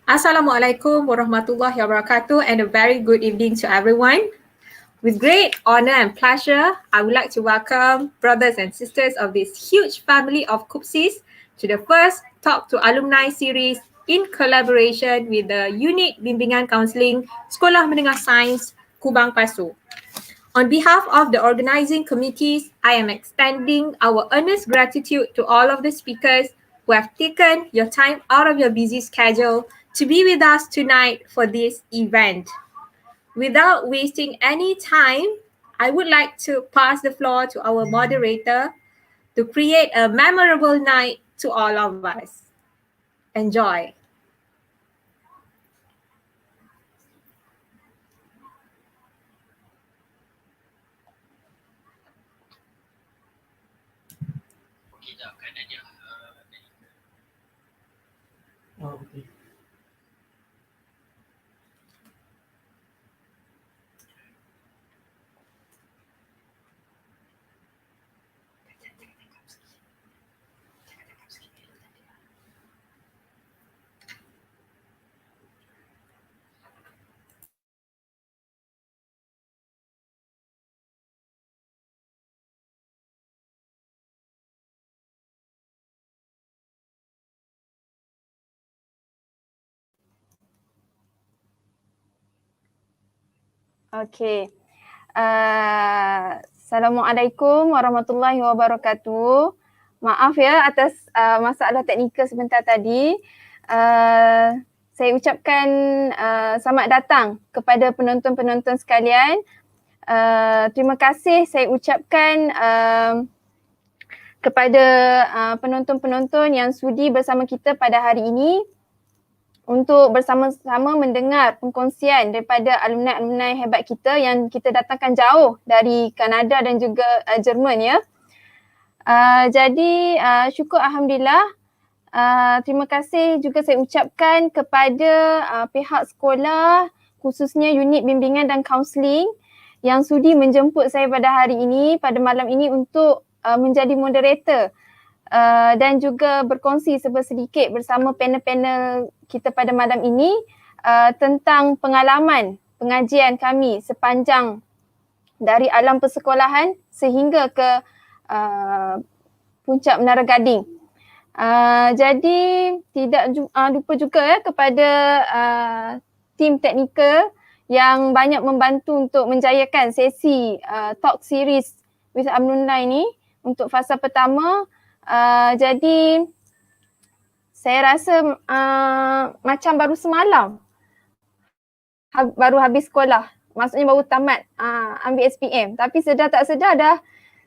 Assalamualaikum warahmatullahi wabarakatuh and a very good evening to everyone. With great honor and pleasure, I would like to welcome brothers and sisters of this huge family of KUPSIs to the first Talk to Alumni series in collaboration with the Unit Bimbingan Counselling Sekolah Menengah Sains Kubang Pasu. On behalf of the organizing committees, I am extending our earnest gratitude to all of the speakers who have taken your time out of your busy schedule to be with us tonight for this event. Without wasting any time, I would like to pass the floor to our moderator to create a memorable night to all of us. Enjoy. Okey. Assalamualaikum warahmatullahi wabarakatuh. Maaf ya atas masalah teknikal sebentar tadi. Saya ucapkan selamat datang kepada penonton-penonton sekalian. Terima kasih saya ucapkan kepada penonton-penonton yang sudi bersama kita pada hari ini untuk bersama-sama mendengar pengkongsian daripada alumni-alumni hebat kita yang kita datangkan jauh dari Kanada dan juga Jerman ya. Jadi syukur Alhamdulillah. Terima kasih juga saya ucapkan kepada pihak sekolah khususnya unit bimbingan dan kaunseling yang sudi menjemput saya pada hari ini, pada malam ini untuk menjadi moderator dan juga berkongsi sedikit bersama panel-panel kita pada malam ini tentang pengalaman pengajian kami sepanjang dari alam persekolahan sehingga ke puncak Menara Gading. Jadi tidak lupa juga kepada tim teknikal yang banyak membantu untuk menjayakan sesi talk series with Alumni ni untuk fasa pertama. Jadi saya rasa macam baru semalam baru habis sekolah, maksudnya baru tamat ambil SPM, tapi sedar tak sedar dah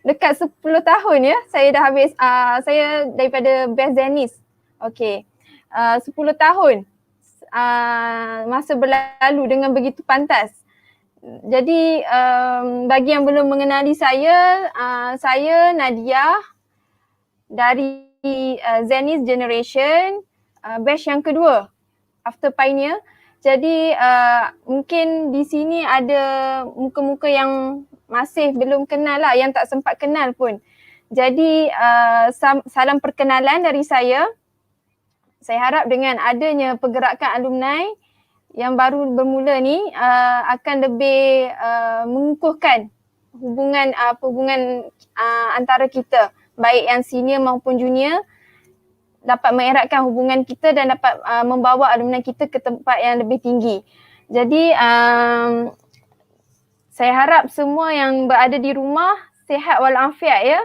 dekat 10 tahun ya saya dah habis, saya daripada Best Zenith. Okey, 10 tahun masa berlalu dengan begitu pantas. Jadi bagi yang belum mengenali saya Nadia dari Zenith Generation, batch yang kedua after Pioneer. Jadi mungkin di sini ada muka-muka yang masih belum kenal lah, yang tak sempat kenal pun. Jadi salam perkenalan dari saya. Saya harap dengan adanya pergerakan alumni yang baru bermula ni akan lebih mengukuhkan hubungan antara kita, baik yang senior maupun junior, dapat mengeratkan hubungan kita dan dapat membawa alumni kita ke tempat yang lebih tinggi. Jadi saya harap semua yang berada di rumah sihat walafiat ya.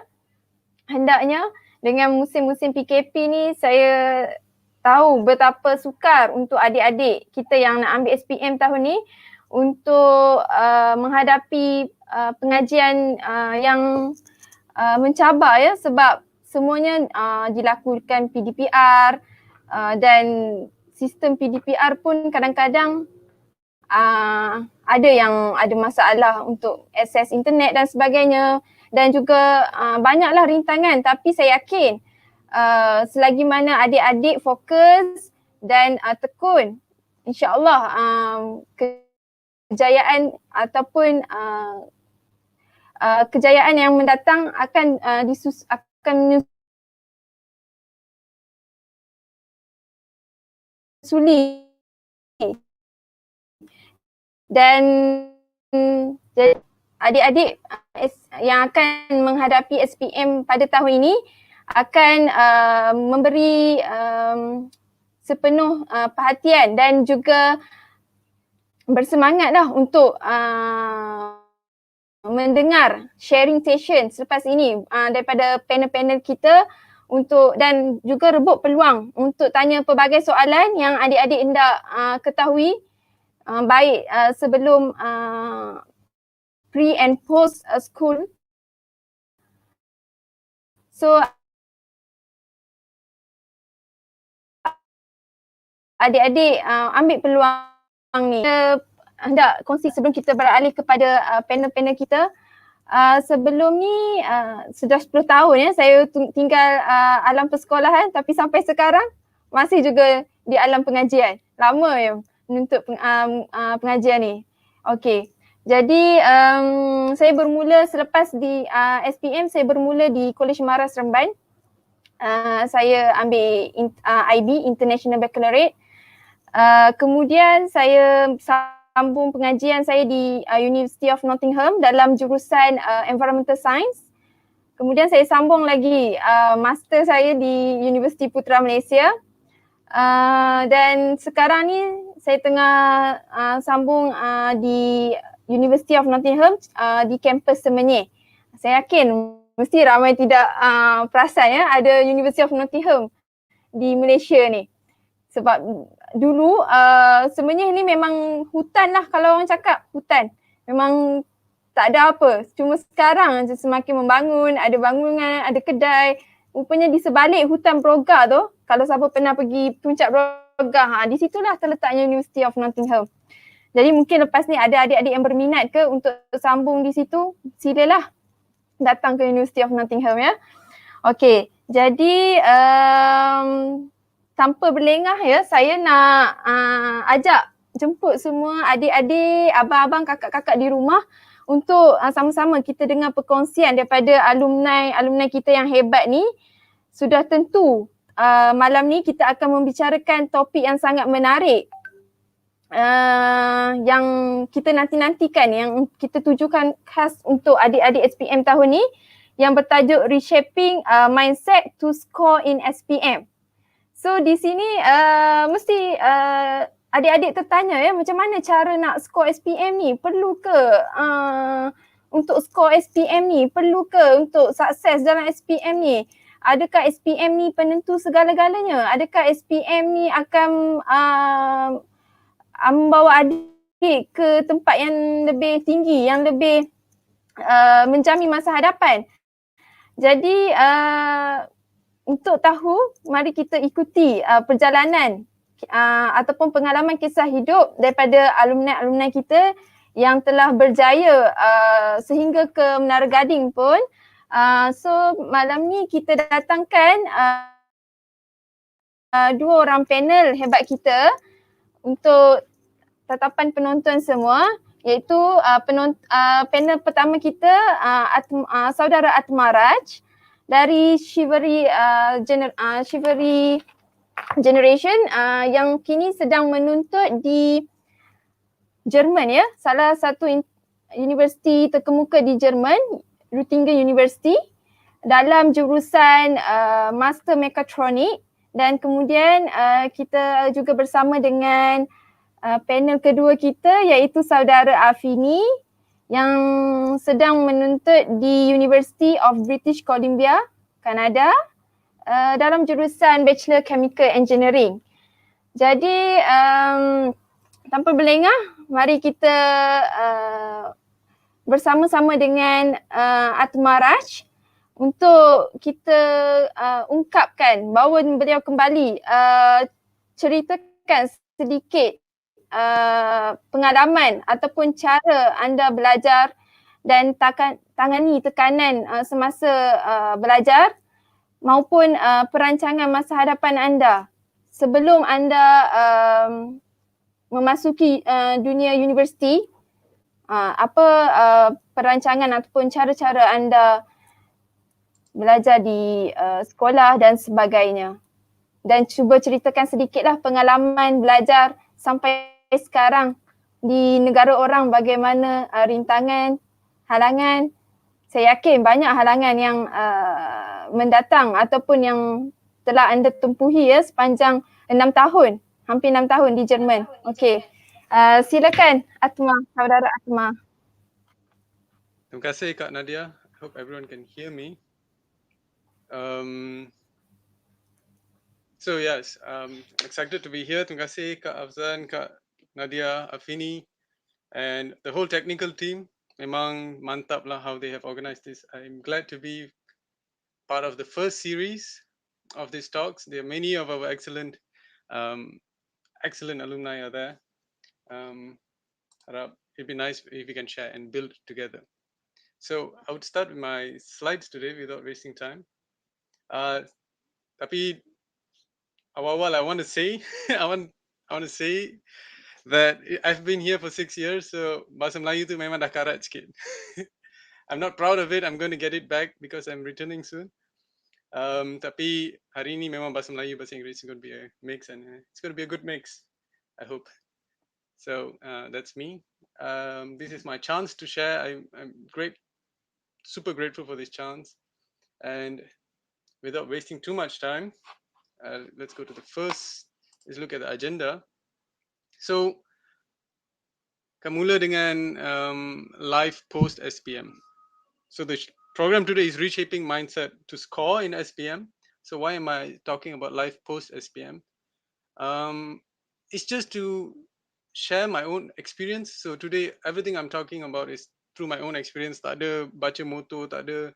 Hendaknya dengan musim-musim PKP ni saya tahu betapa sukar untuk adik-adik kita yang nak ambil SPM tahun ni untuk menghadapi pengajian yang mencabar ya, sebab semuanya dilakukan PDPR dan sistem PDPR pun kadang-kadang ada yang ada masalah untuk akses internet dan sebagainya, dan juga banyaklah rintangan, tapi saya yakin selagi mana adik-adik fokus dan tekun, insya-Allah kejayaan ataupun kejayaan yang mendatang akan menyusuli dan jadi adik-adik yang akan menghadapi SPM pada tahun ini akan memberi sepenuh perhatian dan juga bersemangatlah untuk mendengar sharing session selepas ini daripada panel-panel kita dan juga rebut peluang untuk tanya pelbagai soalan yang adik-adik hendak ketahui baik sebelum pre and post school. So adik-adik ambil peluang ni. Kita hendak kongsi sebelum kita beralih kepada panel-panel kita. Sebelum ni sudah 10 tahun ya saya tinggal alam persekolahan, tapi sampai sekarang masih juga di alam pengajian. Lama ya menuntut pengajian ni. Okey. Jadi saya bermula selepas di SPM, saya bermula di Kolej Maras Seremban. Saya ambil IB, International Baccalaureate. Kemudian saya sambung pengajian saya di University of Nottingham dalam jurusan Environmental Science. Kemudian saya sambung lagi master saya di Universiti Putra Malaysia. Dan sekarang ni saya tengah sambung di University of Nottingham di kampus Semenyih. Saya yakin mesti ramai tidak perasan ya ada University of Nottingham di Malaysia ni. Sebab dulu Semenyih ni memang hutan lah, kalau orang cakap hutan. Memang tak ada apa. Cuma sekarang semakin membangun, ada bangunan, ada kedai. Rupanya di sebalik hutan Broga tu, kalau siapa pernah pergi puncak Broga, di situlah terletaknya University of Nottingham. Jadi mungkin lepas ni ada adik-adik yang berminat ke untuk sambung di situ, silalah datang ke University of Nottingham ya. Okey, jadi tanpa berlengah ya, saya nak ajak jemput semua adik-adik, abang-abang, kakak-kakak di rumah untuk sama-sama kita dengar perkongsian daripada alumni kita yang hebat ni. Sudah tentu malam ni kita akan membicarakan topik yang sangat menarik yang kita nanti-nantikan, yang kita tujukan khas untuk adik-adik SPM tahun ni, yang bertajuk Reshaping Mindset to Score in SPM. So di sini mesti adik-adik tertanya ya, macam mana cara nak score SPM ni? Perlu ke untuk score SPM ni? Perlu ke untuk sukses dalam SPM ni? Adakah SPM ni penentu segala-galanya? Adakah SPM ni akan membawa adik ke tempat yang lebih tinggi, yang lebih menjamin masa hadapan? Jadi untuk tahu, mari kita ikuti perjalanan ataupun pengalaman kisah hidup daripada alumni-alumni kita yang telah berjaya sehingga ke Menara Gading pun. So malam ni kita datangkan dua orang panel hebat kita untuk tatapan penonton semua, iaitu panel pertama kita saudara Atmaraj dari Chivalry Generation yang kini sedang menuntut di Jerman ya, salah satu universiti terkemuka di Jerman, Rutingen University, dalam jurusan Master Mechatronic. Dan kemudian kita juga bersama dengan panel kedua kita, iaitu saudara Afini yang sedang menuntut di University of British Columbia, Kanada, dalam jurusan Bachelor Chemical Engineering. Jadi tanpa berlengah, mari kita bersama-sama dengan Atmaraj untuk kita ungkapkan bahawa beliau kembali ceritakan sedikit pengalaman ataupun cara anda belajar dan tangani tekanan semasa belajar maupun perancangan masa hadapan anda sebelum anda memasuki dunia universiti. Apa perancangan ataupun cara-cara anda belajar di sekolah dan sebagainya. Dan cuba ceritakan sedikitlah pengalaman belajar sampai sekarang di negara orang bagaimana rintangan, halangan. Saya yakin banyak halangan yang mendatang ataupun yang telah anda tempuhi ya sepanjang 6 tahun, hampir 6 tahun di Jerman. Okey. Silakan Atma, saudara Atma. Terima kasih Kak Nadia. I hope everyone can hear me. So yes, excited to be here. Terima kasih Kak Afzan, Kak Nadia, Afini, and the whole technical team. Memang mantap lah how they have organized this. I'm glad to be part of the first series of these talks. There are many of our excellent alumni are there. It'd be nice if we can share and build together. So I would start with my slides today without wasting time. Tapi awal-awal I want to say, I want to say that I've been here for 6 years, so bahasa Melayu tu memang dah karat sikit. I'm not proud of it. I'm going to get it back because I'm returning soon. Tapi hari ini memang bahasa Melayu, bahasa Inggeris is going to be a mix, and it's going to be a good mix, I hope. So that's me. This is my chance to share. I'm super grateful for this chance. And without wasting too much time, let's go to the first. Let's look at the agenda. So, mula dengan life post SPM. So the program today is reshaping mindset to score in SPM. So why am I talking about life post SPM? It's just to share my own experience. So today, everything I'm talking about is through my own experience. Tak ada baca moto, tak ada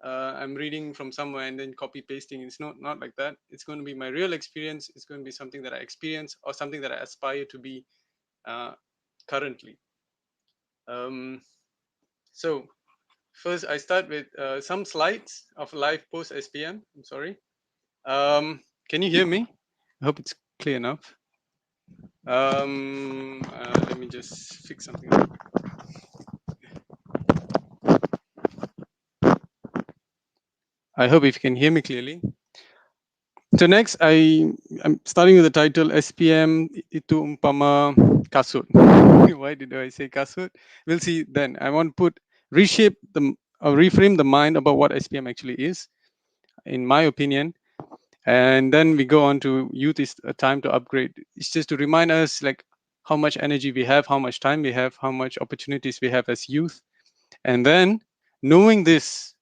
I'm reading from somewhere and then copy pasting. It's not like that. It's going to be my real experience. It's going to be something that I experience or something that I aspire to be currently. So first I start with some slides of life post SPM. I'm sorry. Can you hear me? I hope it's clear enough. Let me just fix something. I hope if you can hear me clearly. So next, I'm starting with the title SPM itu umpama kasut. Why did I say kasut? We'll see then. I want to reframe the mind about what SPM actually is, in my opinion. And then we go on to youth is a time to upgrade. It's just to remind us like how much energy we have, how much time we have, how much opportunities we have as youth. And then knowing this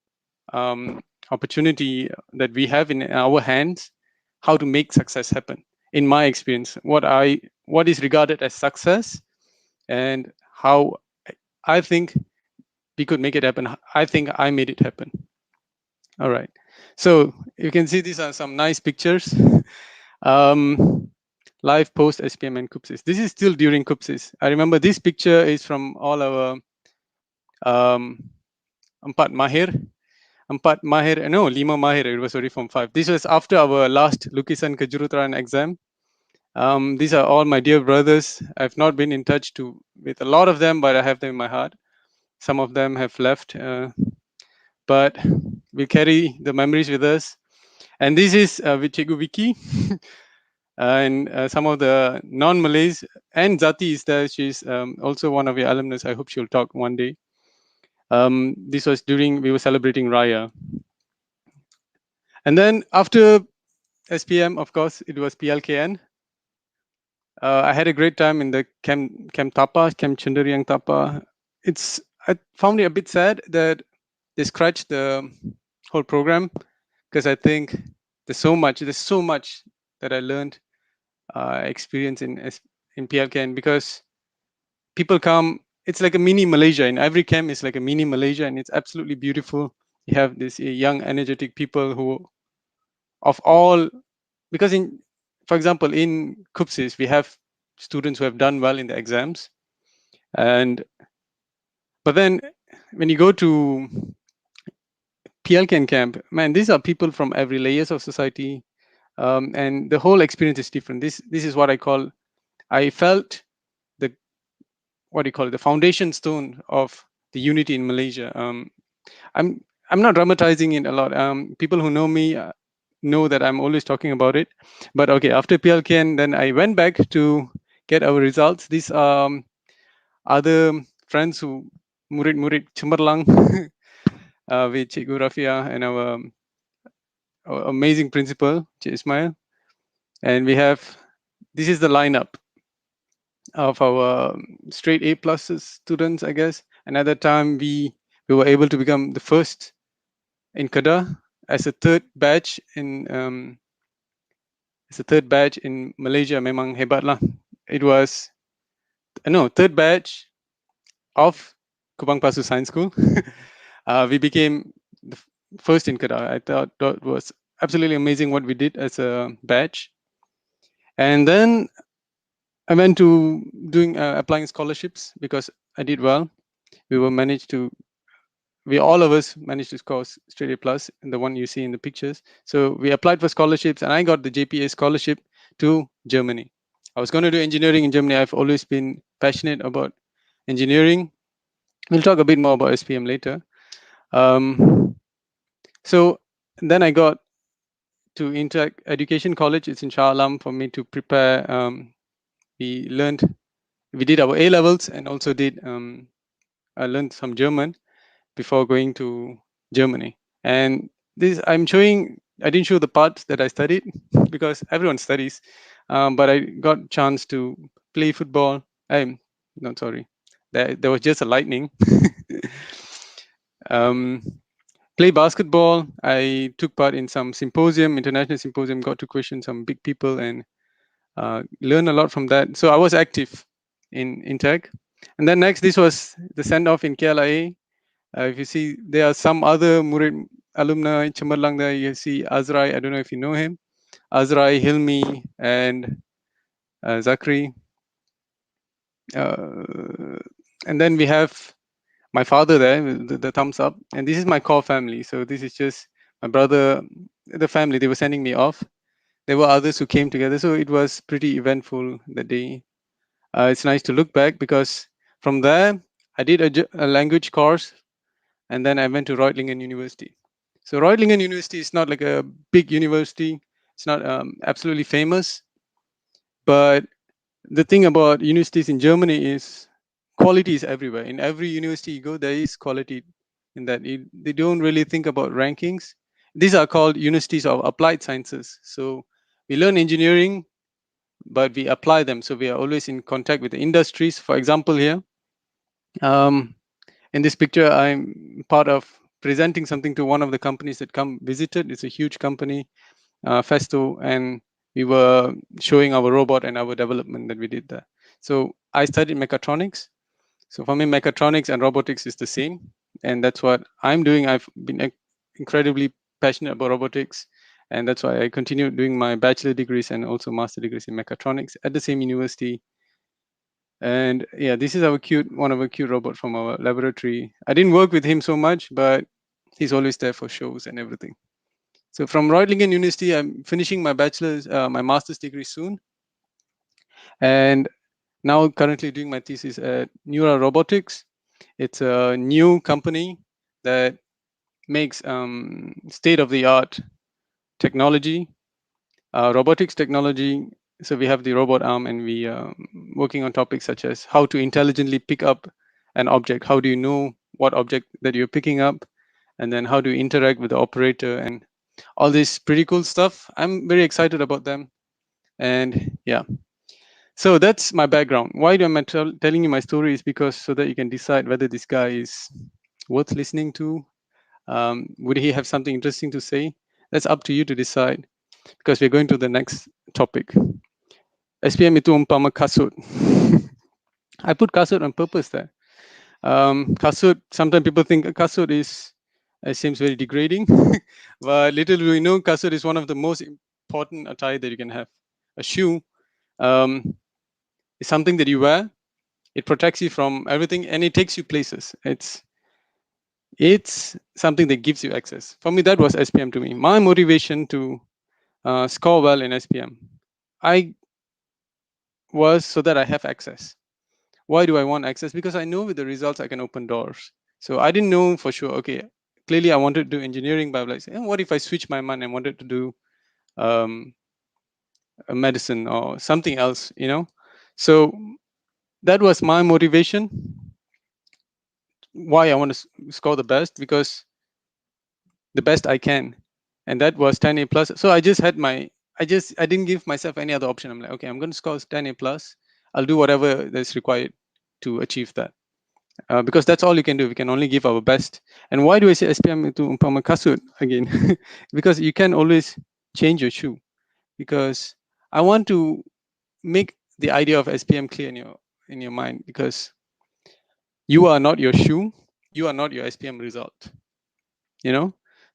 opportunity that we have in our hands, how to make success happen. In my experience, what is regarded as success and how I think we could make it happen. I think I made it happen. All right. So you can see these are some nice pictures. Live post SPM and KUPSIS. This is still during KUPSIS. I remember this picture is from all our lima mahir, it was already from 5. This was after our last Lukisan Kejuruteraan exam. These are all my dear brothers. I've not been in touch with a lot of them, but I have them in my heart. Some of them have left, but we carry the memories with us. And this is with Cikgu Vicky and some of the non-Malays. And Zati is there. She's also one of your alumni. I hope she'll talk one day. This was during we were celebrating Raya. And then after SPM, of course, it was PLKN. I had a great time in the Camp Tapa, Camp Cenderiang Tapa. I found it a bit sad that they scratched the whole program because I think there's so much that I learned, experience in PLKN because people come. It's like a mini Malaysia. In every camp, it's like a mini Malaysia, and it's absolutely beautiful. You have these young, energetic people who, of all, because for example, in KUPSIS, we have students who have done well in the exams, but then when you go to PLKN camp, man, these are people from every layers of society, and the whole experience is different. This is what I felt the foundation stone of the unity in Malaysia. I'm not dramatizing it a lot. People who know me know that I'm always talking about it. But okay, after PLKN, then I went back to get our results. These other friends who murid-murid cemerlang with Cikgu Rafia and our amazing principal, Cik Ismail. And we have, this is the lineup of our straight A plus students, I guess. And at that time, we were able to become the first in Kedah as a third batch in Malaysia. Memang hebat lah. It was third batch of Kubang Pasu Science School. We became the first in Kedah. I thought that was absolutely amazing what we did as a batch. And then I went to doing applying scholarships because I did well. All of us managed to score straight A plus, and the one you see in the pictures. So we applied for scholarships, and I got the JPA scholarship to Germany. I was going to do engineering in Germany. I've always been passionate about engineering. We'll talk a bit more about SPM later. So then I got to Interact Education College. It's in Shah Alam for me to prepare. We did our A levels and also I learned some German before going to Germany. And this I didn't show the parts that I studied because everyone studies, but I got chance to play football. I'm not sorry. There was just a lightning. Play basketball. I took part in some international symposium, got to question some big people and learn a lot from that. So I was active in tech. And then next, this was the send-off in KLIA. If you see, there are some other Murid alumni, Cemerlang there. You see Azrai, I don't know if you know him. Azrai, Hilmi, and Zakri. And then we have my father there, the thumbs up. And this is my core family. So this is just my brother, the family. They were sending me off. There were others who came together. So it was pretty eventful that day. It's nice to look back because from there, I did a language course. And then I went to Reutlingen University. So Reutlingen University is not like a big university. It's not absolutely famous. But the thing about universities in Germany is quality is everywhere. In every university you go, there is quality in that. They don't really think about rankings. These are called universities of applied sciences. So we learn engineering, but we apply them. So we are always in contact with the industries. For example, here, in this picture, I'm part of presenting something to one of the companies that visited. It's a huge company, Festo, and we were showing our robot and our development that we did there. So I studied mechatronics. So for me, mechatronics and robotics is the same, and that's what I'm doing. I've been incredibly passionate about robotics, and that's why I continue doing my bachelor degrees and also master degrees in mechatronics at the same university. And yeah, this is one of our cute robot from our laboratory. I didn't work with him so much, but he's always there for shows and everything. So from Reutlingen University, I'm finishing my my master's degree soon. And now currently doing my thesis at Neura Robotics. It's a new company that makes state-of-the-art technology, robotics technology. So we have the robot arm and we are working on topics such as how to intelligently pick up an object. How do you know what object that you're picking up? And then how do you interact with the operator and all this pretty cool stuff. I'm very excited about them. And yeah, so that's my background. Why am I telling you my story is because so that you can decide whether this guy is worth listening to. Would he have something interesting to say? That's up to you to decide because we're going to the next topic. SPM itu umpama kasut. I put kasut on purpose there. Kasut, sometimes people think a kasut seems very degrading, but little do we know, kasut is one of the most important attire that you can have. A shoe is something that you wear. It protects you from everything, and it takes you places. It's something that gives you access. For me, that was SPM to me. My motivation to score well in SPM, was so that I have access. Why do I want access? Because I know with the results I can open doors. So I didn't know for sure. Okay, clearly I wanted to do engineering, but I was like, what if I switch my mind and wanted to do a medicine or something else, So that was my motivation. Why I want to score the best, because the best I can, and that was 10A plus. So I just had I didn't give myself any other option. I'm like, okay, I'm going to score 10A plus. I'll do whatever is required to achieve that. Because that's all you can do. We can only give our best. And why do I say SPM itu umpama kasut again? Because you can always change your shoe. Because I want to make the idea of SPM clear in your mind, because you are not your shoe, you are not your SPM result.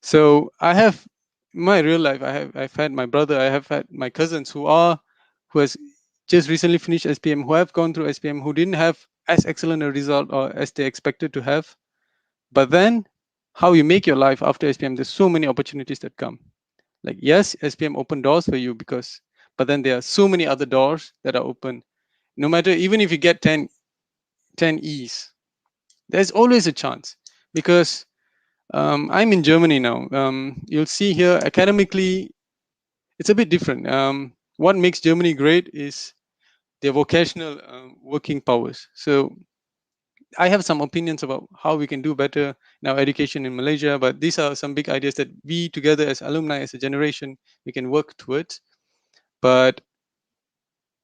So I have my real life. I've had my brother. I have had my cousins who has just recently finished SPM, who have gone through SPM, who didn't have as excellent a result or as they expected to have. But then, how you make your life after SPM? There's so many opportunities that come. Like, yes, SPM opened doors for you, but then there are so many other doors that are open. No matter, even if you get 10 E's, there's always a chance, because I'm in Germany now. You'll see here academically, it's a bit different. What makes Germany great is their vocational working powers. So I have some opinions about how we can do better in our education in Malaysia, but these are some big ideas that we together as alumni, as a generation, we can work towards. But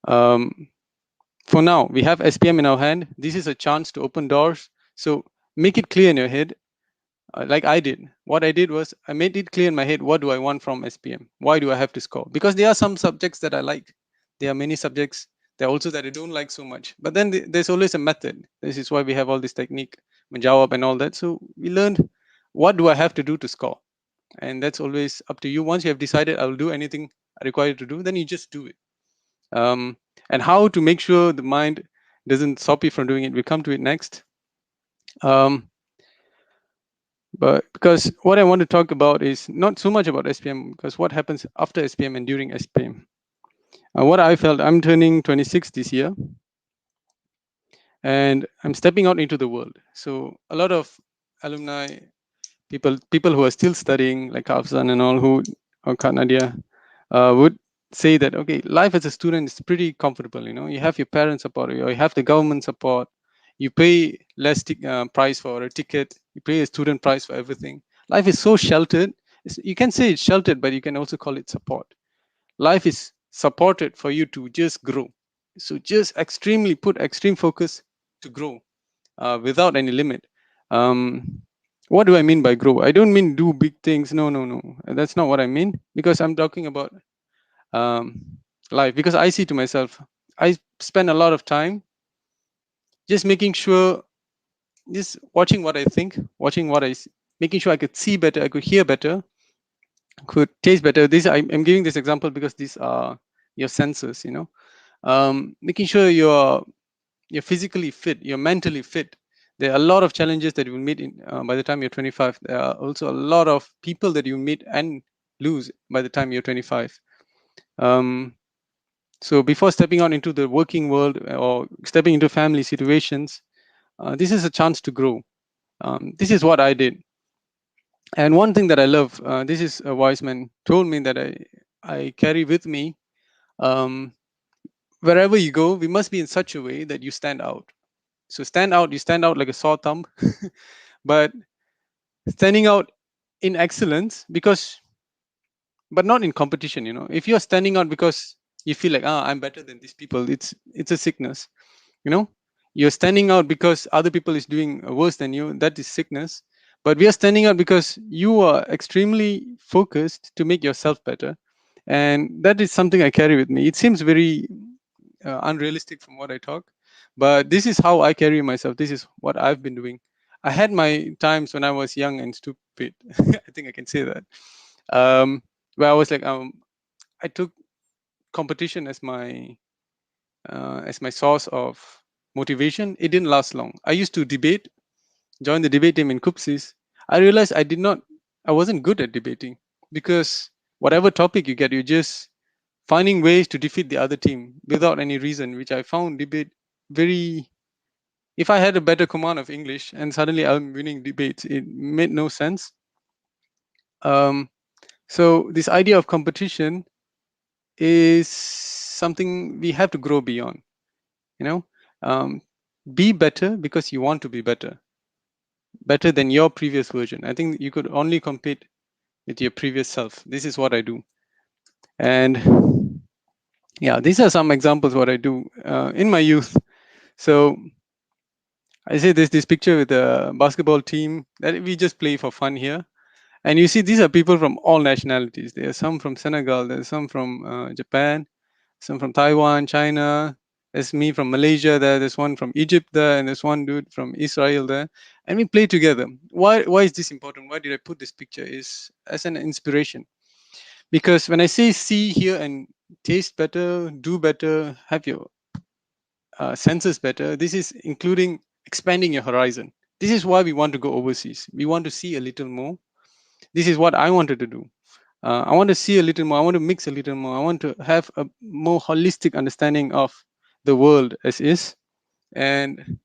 for now, we have SPM in our hand. This is a chance to open doors. So make it clear in your head, like I did. What I did was I made it clear in my head, what do I want from SPM? Why do I have to score? Because there are some subjects that I like. There are many subjects that also that I don't like so much. But then there's always a method. This is why we have all this technique, Menjawab and all that. So we learned, what do I have to do to score? And that's always up to you. Once you have decided I'll do anything I require to do, then you just do it. And how to make sure the mind doesn't stop you from doing it, we'll come to it next. But because what I want to talk about is not so much about SPM, because what happens after SPM and during SPM. What I felt, I'm turning 26 this year, and I'm stepping out into the world. So a lot of alumni, people who are still studying, like Hafzan and all, or Kak Nadia, would say that, okay, life as a student is pretty comfortable. You have your parents support you, or you have the government support. You pay less price for a ticket. You pay a student price for everything. Life is so sheltered. You can say it's sheltered, but you can also call it support. Life is supported for you to just grow. So just put extreme focus to grow without any limit. What do I mean by grow? I don't mean do big things. No. That's not what I mean, because I'm talking about life. Because I see to myself, I spend a lot of time just making sure, just watching what I think, making sure I could see better, I could hear better, could taste better. I'm giving this example because these are your senses, making sure you're physically fit, you're mentally fit. There are a lot of challenges that you will meet by the time you're 25. There are also a lot of people that you meet and lose by the time you're 25. So before stepping out into the working world or stepping into family situations, this is a chance to grow. This is what I did. And one thing that I love, this is a wise man told me that I carry with me, wherever you go, we must be in such a way that you stand out. So you stand out like a sore thumb, but standing out in excellence, but not in competition. If you're standing out because you feel like, I'm better than these people, it's a sickness. You're standing out because other people is doing worse than you, that is sickness. But we are standing out because you are extremely focused to make yourself better, and that is something I carry with me. It seems very unrealistic from what I talk, but this is how I carry myself. This is what I've been doing. I had my times when I was young and stupid. I think I can say that, where I was like, I took competition as my source of motivation. It didn't last long. I used to join the debate team in Kupsis. I realized I wasn't good at debating, because whatever topic you get, you're just finding ways to defeat the other team without any reason, which I found debate very. If I had a better command of English and suddenly I'm winning debates, it made no sense. So this idea of competition is something we have to grow beyond. Be better because you want to be better than your previous version. I think you could only compete with your previous self. This is what I do. And yeah, these are some examples what I do in my youth. So I say there's this picture with a basketball team that we just play for fun here. And you see, these are people from all nationalities. There are some from Senegal, there's some from Japan, some from Taiwan, China. There's me from Malaysia there. There's one from Egypt there, and there's one dude from Israel there. And we play together. Why is this important? Why did I put this picture? Is as an inspiration. Because when I say see, hear, and taste better, do better, have your senses better, this is including expanding your horizon. This is why we want to go overseas. We want to see a little more. This is what I wanted to do. I want to see a little more. I want to mix a little more. I want to have a more holistic understanding of the world as is. And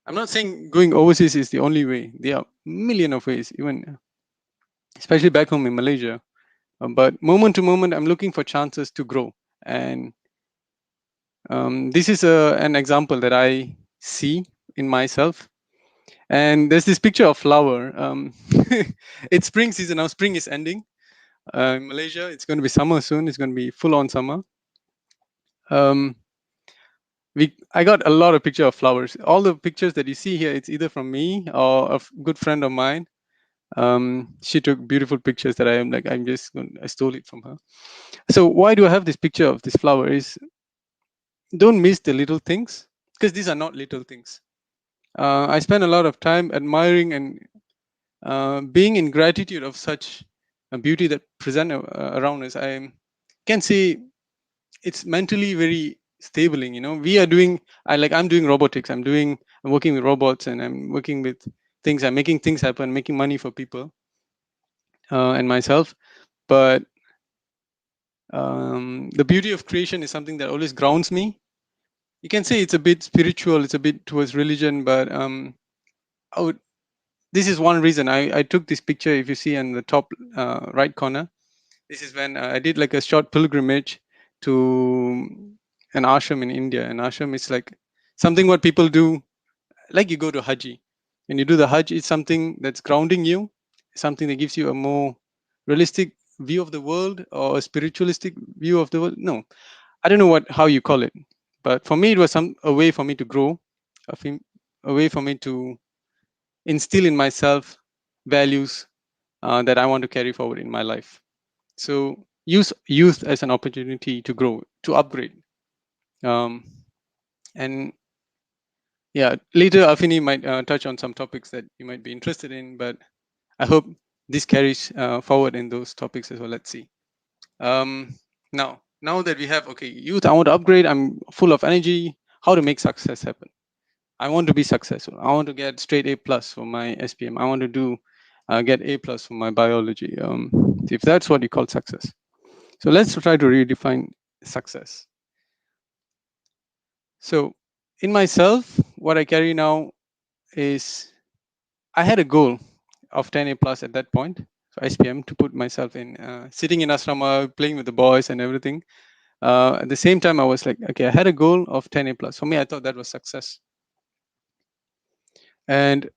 I'm not saying going overseas is the only way. There are a million of ways, even especially back home in Malaysia. But moment to moment, I'm looking for chances to grow. And this is an example that I see in myself. And there's this picture of flower. It's spring season now. Spring is ending. In Malaysia, it's going to be summer soon. It's going to be full on summer. I got a lot of pictures of flowers. All the pictures that you see here, it's either from me or a good friend of mine. She took beautiful pictures that I stole it from her. So why do I have this picture of this flower? Is don't miss the little things, because these are not little things. I spend a lot of time admiring and being in gratitude of such a beauty that present around us. I can say it's mentally very stabling. We are doing, I'm doing robotics. I'm working with robots, and I'm working with things. I'm making things happen, making money for people and myself. But the beauty of creation is something that always grounds me. You can say it's a bit spiritual, it's a bit towards religion, but this is one reason I took this picture. If you see in the top right corner, this is when I did like a short pilgrimage to an ashram in India. An ashram is like something what people do, like you go to Haji. When you do the Hajj, it's something that's grounding you, something that gives you a more realistic view of the world or a spiritualistic view of the world. No, I don't know how you call it, but for me, it was a way for me to grow, a way for me to instill in myself values that I want to carry forward in my life. So use youth as an opportunity to grow, to upgrade. And yeah, later Afini might touch on some topics that you might be interested in, but I hope this carries forward in those topics as well. Let's see. Now that we have, okay, youth, I want to upgrade. I'm full of energy. How to make success happen? I want to be successful. I want to get straight A+ for my SPM. I want to do get A+ for my biology. If that's what you call success. So let's try to redefine success. So in myself, what I carry now is I had a goal of 10A+ at that point, so SPM, to put myself in, sitting in asrama, playing with the boys and everything. At the same time, I was like, okay, I had a goal of 10A+. For me, I thought that was success. And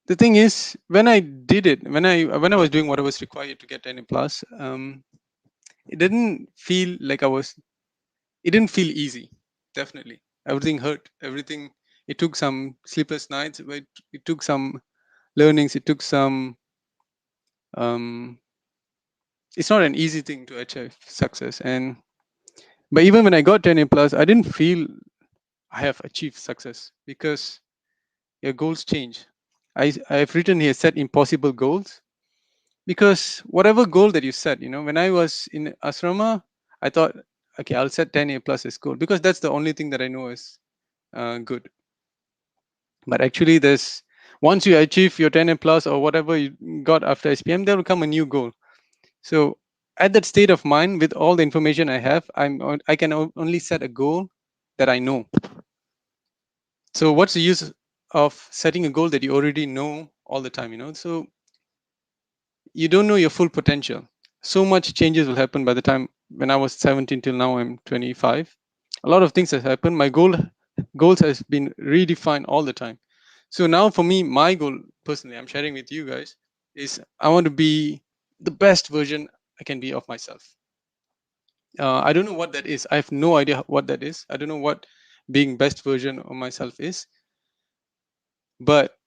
the thing is, when I did it, when I was doing what was required to get 10A+, it didn't feel like it didn't feel easy. Definitely, everything hurt. Everything. It took some sleepless nights. It took some learnings. It took some. It's not an easy thing to achieve success. But even when I got 10A+, I didn't feel I have achieved success, because your goals change. I've written here, set impossible goals, because whatever goal that you set, when I was in asrama, I thought, okay, I'll set 10A+ as goal, because that's the only thing that I know is good. But actually, once you achieve your 10A+ or whatever you got after SPM, there will come a new goal. So at that state of mind, with all the information I have, I can only set a goal that I know. So what's the use of setting a goal that you already know all the time? So you don't know your full potential. So much changes will happen by the time, when I was 17 till now I'm 25. A lot of things has happened. My goals has been redefined all the time. So now for me, my goal personally, I'm sharing with you guys, is I want to be the best version I can be of myself. I don't know what that is. I have no idea what that is. I don't know what being best version of myself is. But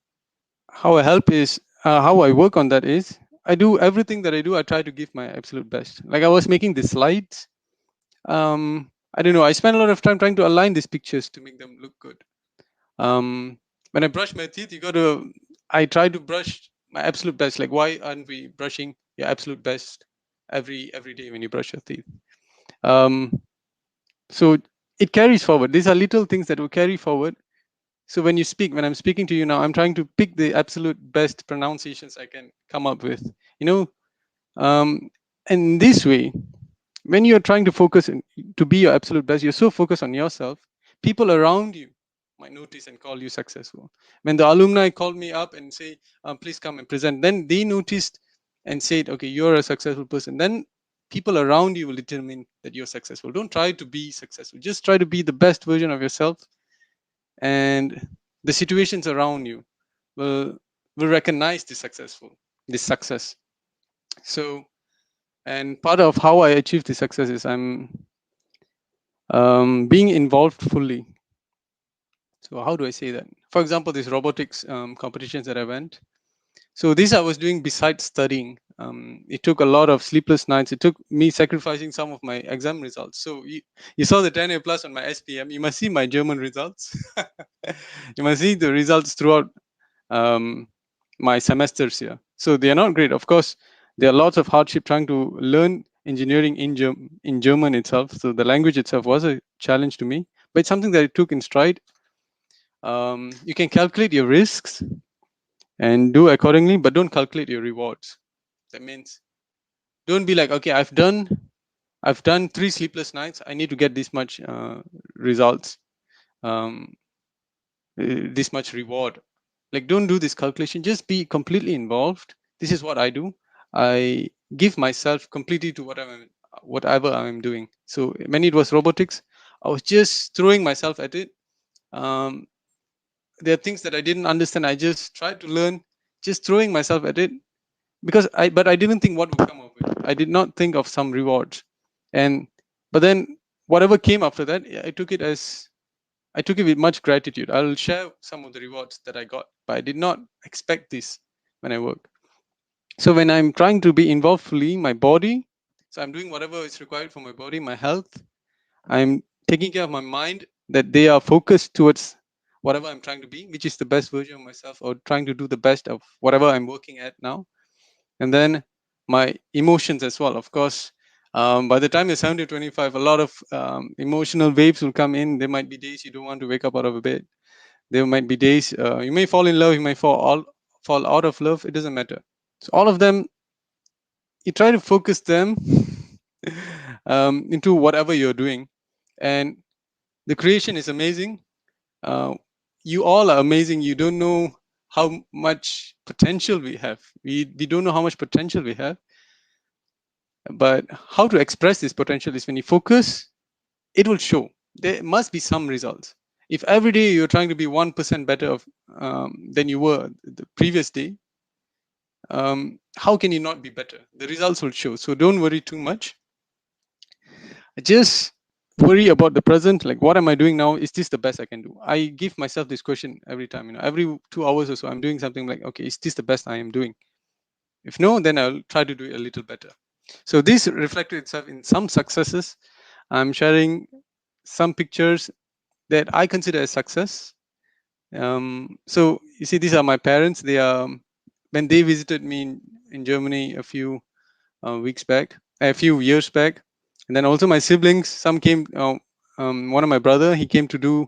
how I help is how I work on that is I do everything that I do. I try to give my absolute best. Like I was making the slides. I don't know. I spend a lot of time trying to align these pictures to make them look good. When I brush my teeth, I try to brush my absolute best. Like why aren't we brushing your absolute best every day when you brush your teeth? So it carries forward. These are little things that will carry forward. So when I'm speaking to you now, I'm trying to pick the absolute best pronunciations I can come up with. And this way, when you're trying to focus to be your absolute best, you're so focused on yourself, people around you might notice and call you successful. When the alumni called me up and say, please come and present, then they noticed and said, okay, you're a successful person. Then people around you will determine that you're successful. Don't try to be successful. Just try to be the best version of yourself, and the situations around you will recognize this success. So, and part of how I achieve this success is I'm being involved fully. So how do I say that? For example, these robotics competitions that I went. So this I was doing besides studying. It took a lot of sleepless nights. It took me sacrificing some of my exam results. So you saw the 10A plus on my SPM. You must see my German results. You must see the results throughout my semesters here. So they are not great. Of course, there are lots of hardship trying to learn engineering in German itself. So the language itself was a challenge to me, but it's something that I took in stride. You can calculate your risks and do accordingly, but don't calculate your rewards. That means don't be like, okay, I've done 3 sleepless nights. I need to get this much results, this much reward. Like, don't do this calculation. Just be completely involved. This is what I do. I give myself completely to whatever I'm doing. So when it was robotics, I was just throwing myself at it. There are things that I didn't understand. I just tried to learn, just throwing myself at it, but I didn't think what would come of it. I did not think of some rewards, but then whatever came after that, I took it with much gratitude. I'll share some of the rewards that I got, but I did not expect this when I work. So when I'm trying to be involved fully, my body, so I'm doing whatever is required for my body, my health. I'm taking care of my mind, that they are focused towards whatever I'm trying to be, which is the best version of myself, or trying to do the best of whatever I'm working at now. And then my emotions as well. Of course, by the time you're 70 25, a lot of emotional waves will come in. There might be days you don't want to wake up out of bed. There might be days you may fall in love, you may fall out of love. It doesn't matter. So all of them, you try to focus them into whatever you're doing, and the creation is amazing. You all are amazing. You don't know how much potential we have. We don't know how much potential we have. But how to express this potential is when you focus, it will show. There must be some results. If every day you're trying to be 1% better than you were the previous day, how can you not be better? The results will show. So don't worry too much. Just worry about the present. Like, what am I doing now? Is this the best I can do? I give myself this question every time. Every 2 hours or so, I'm doing something like, okay, is this the best I am doing? If no, then I'll try to do it a little better. So this reflected itself in some successes. I'm sharing some pictures that I consider a success. So you see, these are my parents. They are, when they visited me in Germany a few years back, and then also my siblings. Some came. One of my brother, he came to do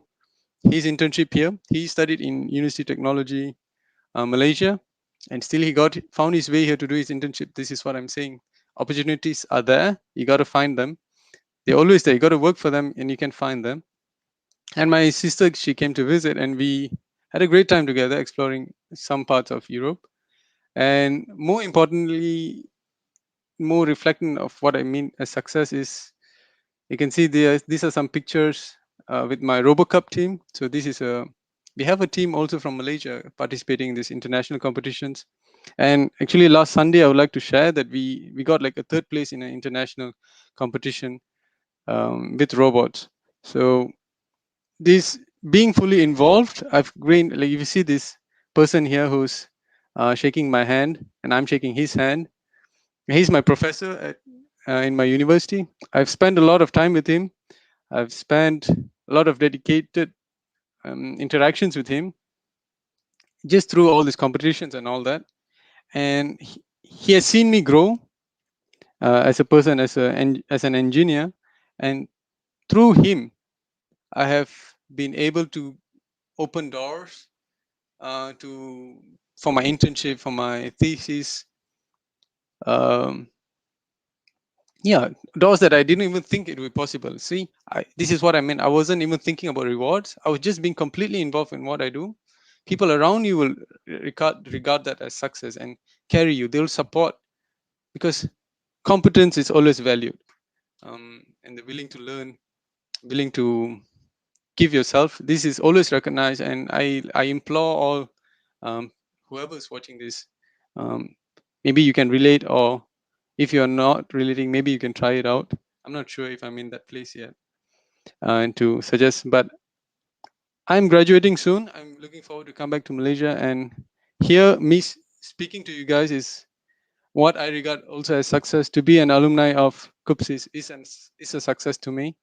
his internship here. He studied in University Technology, Malaysia, and still he found his way here to do his internship. This is what I'm saying. Opportunities are there. You got to find them. They're always there. You got to work for them, and you can find them. And my sister, she came to visit, and we had a great time together exploring some parts of Europe. And more importantly, more reflecting of what I mean as success is You can see these are some pictures with my RoboCup team. So this is we have a team also from Malaysia participating in these international competitions. And actually last Sunday, I would like to share that we got like a 3rd place in an international competition with robots. So this being fully involved, I've gained, like if you see this person here who's shaking my hand and I'm shaking his hand. He's my professor at, in my university. I've spent a lot of time with him. I've spent a lot of dedicated interactions with him just through all these competitions and all that. And he has seen me grow as a person, as an engineer, and through him, I have been able to open doors for my internship, for my thesis. Yeah, doors that I didn't even think it would be possible. See, this is what I meant. I wasn't even thinking about rewards. I was just being completely involved in what I do. People around you will regard that as success and carry you. They'll support, because competence is always valued, and they're willing to learn, willing to give yourself. This is always recognized, and I implore all whoever's watching this, maybe you can relate, or if you're not relating, maybe you can try it out. I'm not sure if I'm in that place yet, and to suggest, but I'm graduating soon. I'm looking forward to come back to Malaysia, and here me speaking to you guys is what I regard also as success. To be an alumni of KUPSIS is a success to me.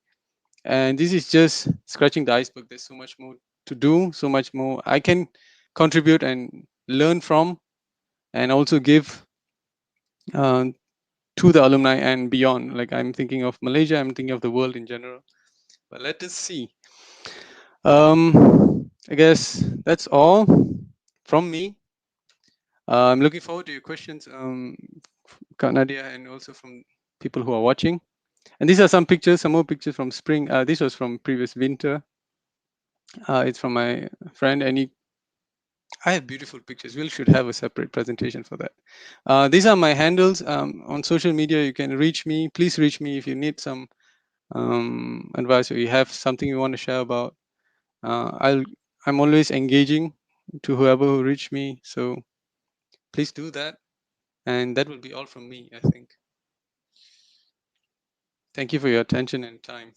And this is just scratching the iceberg. There's so much more to do, so much more I can contribute and learn from, and also give to the alumni and beyond. Like, I'm thinking of Malaysia, I'm thinking of the world in general. But let us see. I guess that's all from me. I'm looking forward to your questions, Kak Nadia, and also from people who are watching. And these are some pictures, some more pictures from spring. This was from previous winter. It's from my friend, and I have beautiful pictures. We should have a separate presentation for that. These are my handles on social media. You can reach me. Please reach me if you need some advice, or you have something you want to share about. I'm always engaging to whoever who reach me. So please do that. And that will be all from me, I think. Thank you for your attention and time.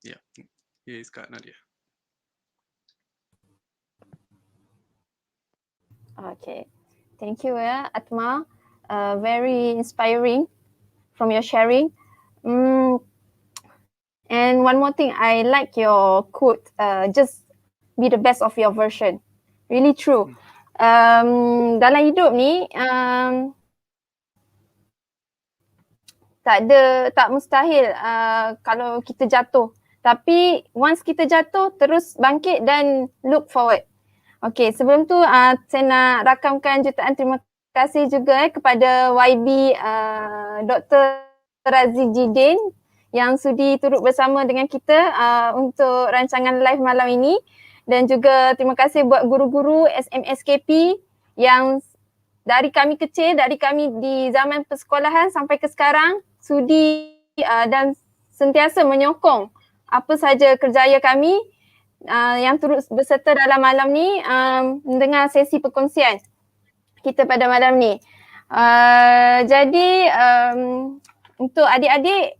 Yeah, here is Kak Nadia. Okay, thank you, Atma. Very inspiring from your sharing. And one more thing, I like your quote. Just be the best of your version. Really true. Dalam hidup ni, tak mustahil kalau kita jatuh. Tapi once kita jatuh, terus bangkit dan look forward. Okay, sebelum tu saya nak rakamkan jutaan terima kasih juga kepada YB Dr. Razi Jidin yang sudi turut bersama dengan kita untuk rancangan live malam ini, dan juga terima kasih buat guru-guru SMSKP yang dari kami kecil, dari kami di zaman persekolahan sampai ke sekarang sudi dan sentiasa menyokong apa saja kerjaya kami yang turut berserta dalam malam ni mendengar sesi perkongsian kita pada malam ni. Jadi untuk adik-adik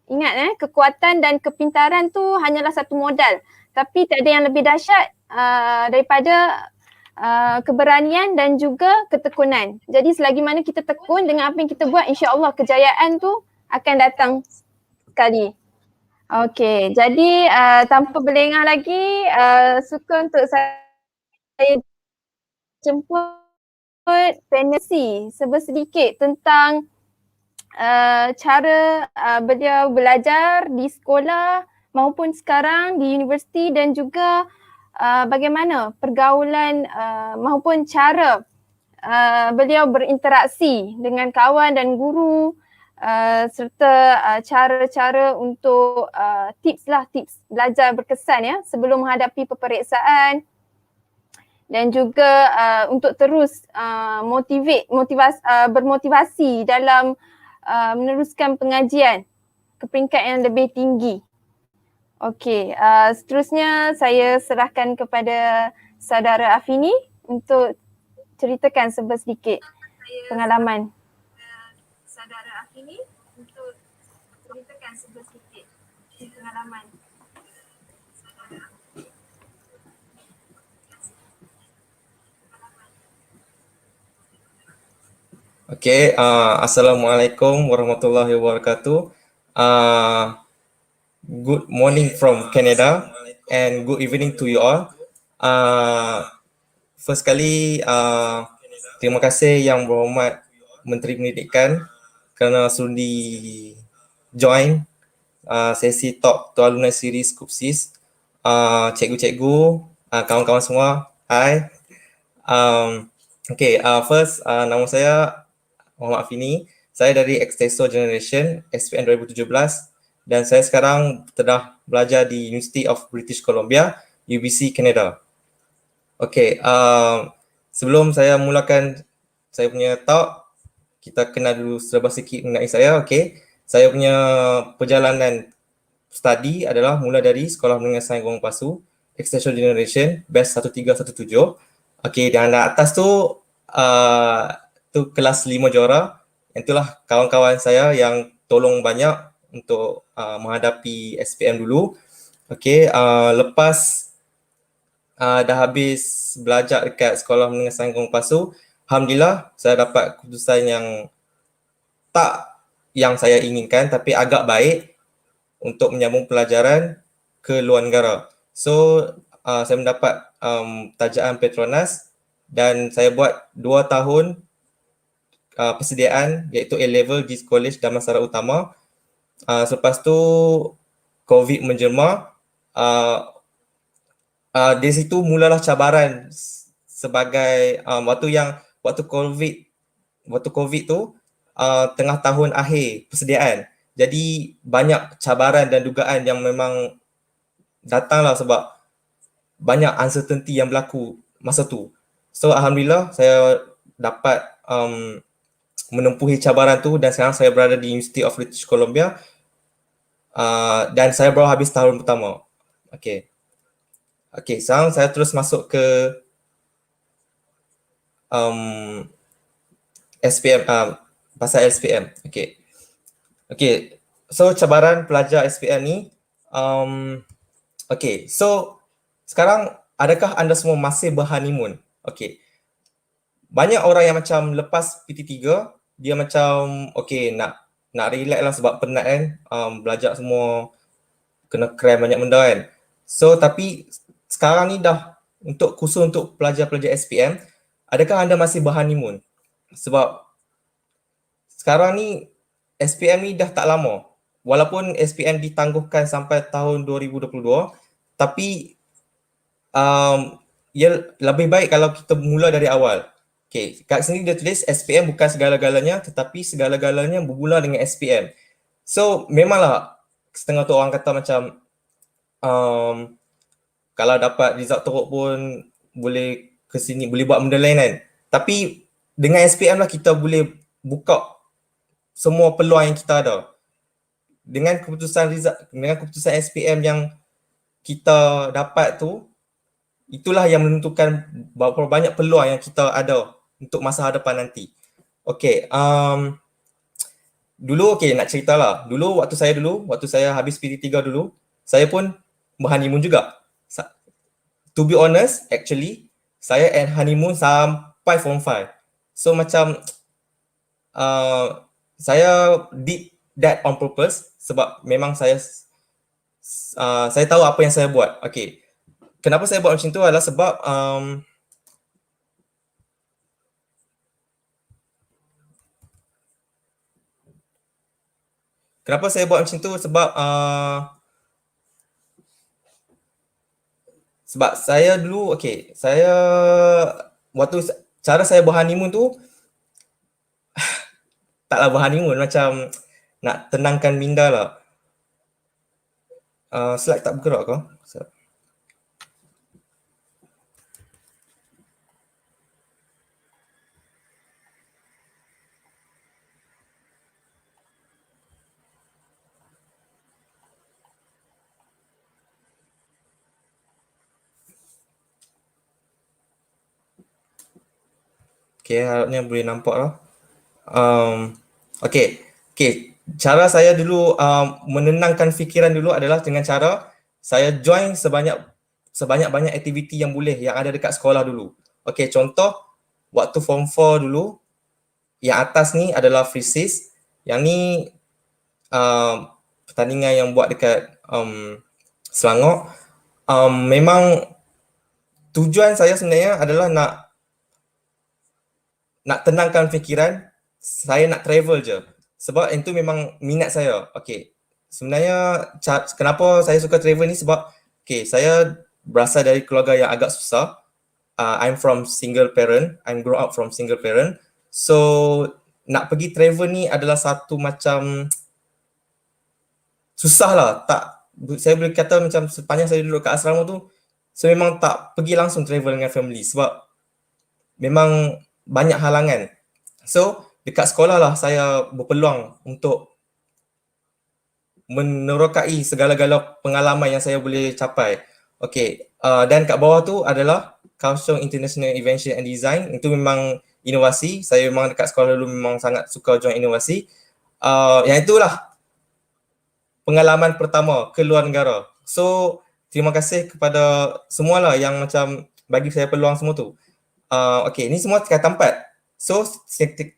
ingat kekuatan dan kepintaran tu hanyalah satu modal, tapi tiada yang lebih dahsyat daripada keberanian dan juga ketekunan. Jadi selagi mana kita tekun dengan apa yang kita buat, insya-Allah kejayaan tu akan datang sekali. Okey, jadi tanpa berlengah lagi, suka untuk saya jemput Panelist sedikit tentang cara beliau belajar di sekolah maupun sekarang di universiti, dan juga bagaimana pergaulan maupun cara beliau berinteraksi dengan kawan dan guru, serta cara-cara untuk tips belajar berkesan sebelum menghadapi peperiksaan. dan juga untuk terus bermotivasi dalam meneruskan pengajian ke peringkat yang lebih tinggi. Okey, seterusnya saya serahkan kepada saudara Afini untuk ceritakan sedikit pengalaman. Saudara Afini untuk ceritakan sedikit pengalaman. Okay, Assalamualaikum warahmatullahi wabarakatuh. Good morning from Canada and good evening to you all. First kali, terima kasih Yang Berhormat Menteri Pendidikan kerana sudi join sesi talk to Alumni Series KUPSIS. Cikgu-cikgu, kawan-kawan semua, hi. First, nama saya Muhammad Afini. Saya dari Extensor Generation SPM 2017 dan saya sekarang telah belajar di University of British Columbia, UBC, Canada. Sebelum saya mulakan saya punya talk, kita kenal dulu serba sikit mengenai saya. Saya punya perjalanan study adalah mula dari Sekolah Menengah Sains Gong Pasu, Extension Generation, batch 1317. Dan atas tu kelas 5 juara. Itulah kawan-kawan saya yang tolong banyak untuk menghadapi SPM dulu. Lepas dah habis belajar dekat Sekolah Menengah Sains Gong Pasu, alhamdulillah saya dapat keputusan yang tak yang saya inginkan tapi agak baik untuk menyambung pelajaran ke luar negara. So saya mendapat tajaan Petronas dan saya buat 2 tahun persediaan iaitu A-level di College Damansara Utama. Selepas tu COVID menjelma. Di situ mulalah cabaran sebagai waktu COVID tu tengah tahun akhir persediaan. Jadi banyak cabaran dan dugaan yang memang datanglah sebab banyak uncertainty yang berlaku masa tu. So alhamdulillah saya dapat menempuhi cabaran tu dan sekarang saya berada di University of British Columbia dan saya baru habis tahun pertama. Sekarang saya terus masuk ke SPM, pasal SPM. So cabaran pelajar SPM ni, so sekarang adakah anda semua masih berhoneymoon? Banyak orang yang macam lepas PT3 dia macam nak relax lah sebab penat kan, belajar semua kena cram banyak benda kan. So tapi sekarang ni dah khusus untuk pelajar-pelajar SPM, adakah anda masih berhoneymoon? Sebab sekarang ni SPM ni dah tak lama. Walaupun SPM ditangguhkan sampai tahun 2022, tapi ia lebih baik kalau kita mula dari awal. Kat sini dia tulis SPM bukan segala-galanya tetapi segala-galanya bermula dengan SPM. So memanglah setengah tu orang kata macam kalau dapat result teruk pun boleh ke sini, boleh buat benda lain kan. Tapi dengan SPM lah kita boleh buka semua peluang yang kita ada. Dengan keputusan SPM yang kita dapat tu, itulah yang menentukan berapa banyak peluang yang kita ada untuk masa hadapan nanti. Dulu nak cerita lah. Dulu waktu saya habis PT3 dulu, saya pun berhoneymoon juga. To be honest, actually, saya end honeymoon sampai form 5. So macam saya did that on purpose sebab memang saya tahu apa yang saya buat. Kenapa saya buat macam tu adalah sebab sebab saya dulu waktu cara saya berhoneymoon tu taklah berhoneymoon, macam nak tenangkan minda lah. Slide tak bergerak ke? Okay, harapnya boleh nampak lah. Okay, cara saya dulu menenangkan fikiran dulu adalah dengan cara saya join sebanyak-banyak aktiviti yang boleh yang ada dekat sekolah dulu. Okay, contoh waktu form 4 dulu, yang atas ni adalah FreeSys, yang ni pertandingan yang buat dekat Selangor. Memang tujuan saya sebenarnya adalah nak tenangkan fikiran, saya nak travel je. Sebab itu memang minat saya. Okay, sebenarnya kenapa saya suka travel ni sebab saya berasal dari keluarga yang agak susah. I'm from single parent, I'm grow up from single parent. So nak pergi travel ni adalah satu macam susah lah. Saya boleh kata macam sepanjang saya duduk kat asrama tu, saya memang tak pergi langsung travel dengan family sebab memang banyak halangan. So dekat sekolah lah saya berpeluang untuk menerokai segala-gala pengalaman yang saya boleh capai. Okay, dan kat bawah tu adalah Kaohsiung International Invention and Design. Itu memang inovasi. Saya memang dekat sekolah dulu memang sangat suka join inovasi. Yang itulah pengalaman pertama ke luar negara. So terima kasih kepada semualah yang macam bagi saya peluang semua tu. Okay, ni semua kata 4. So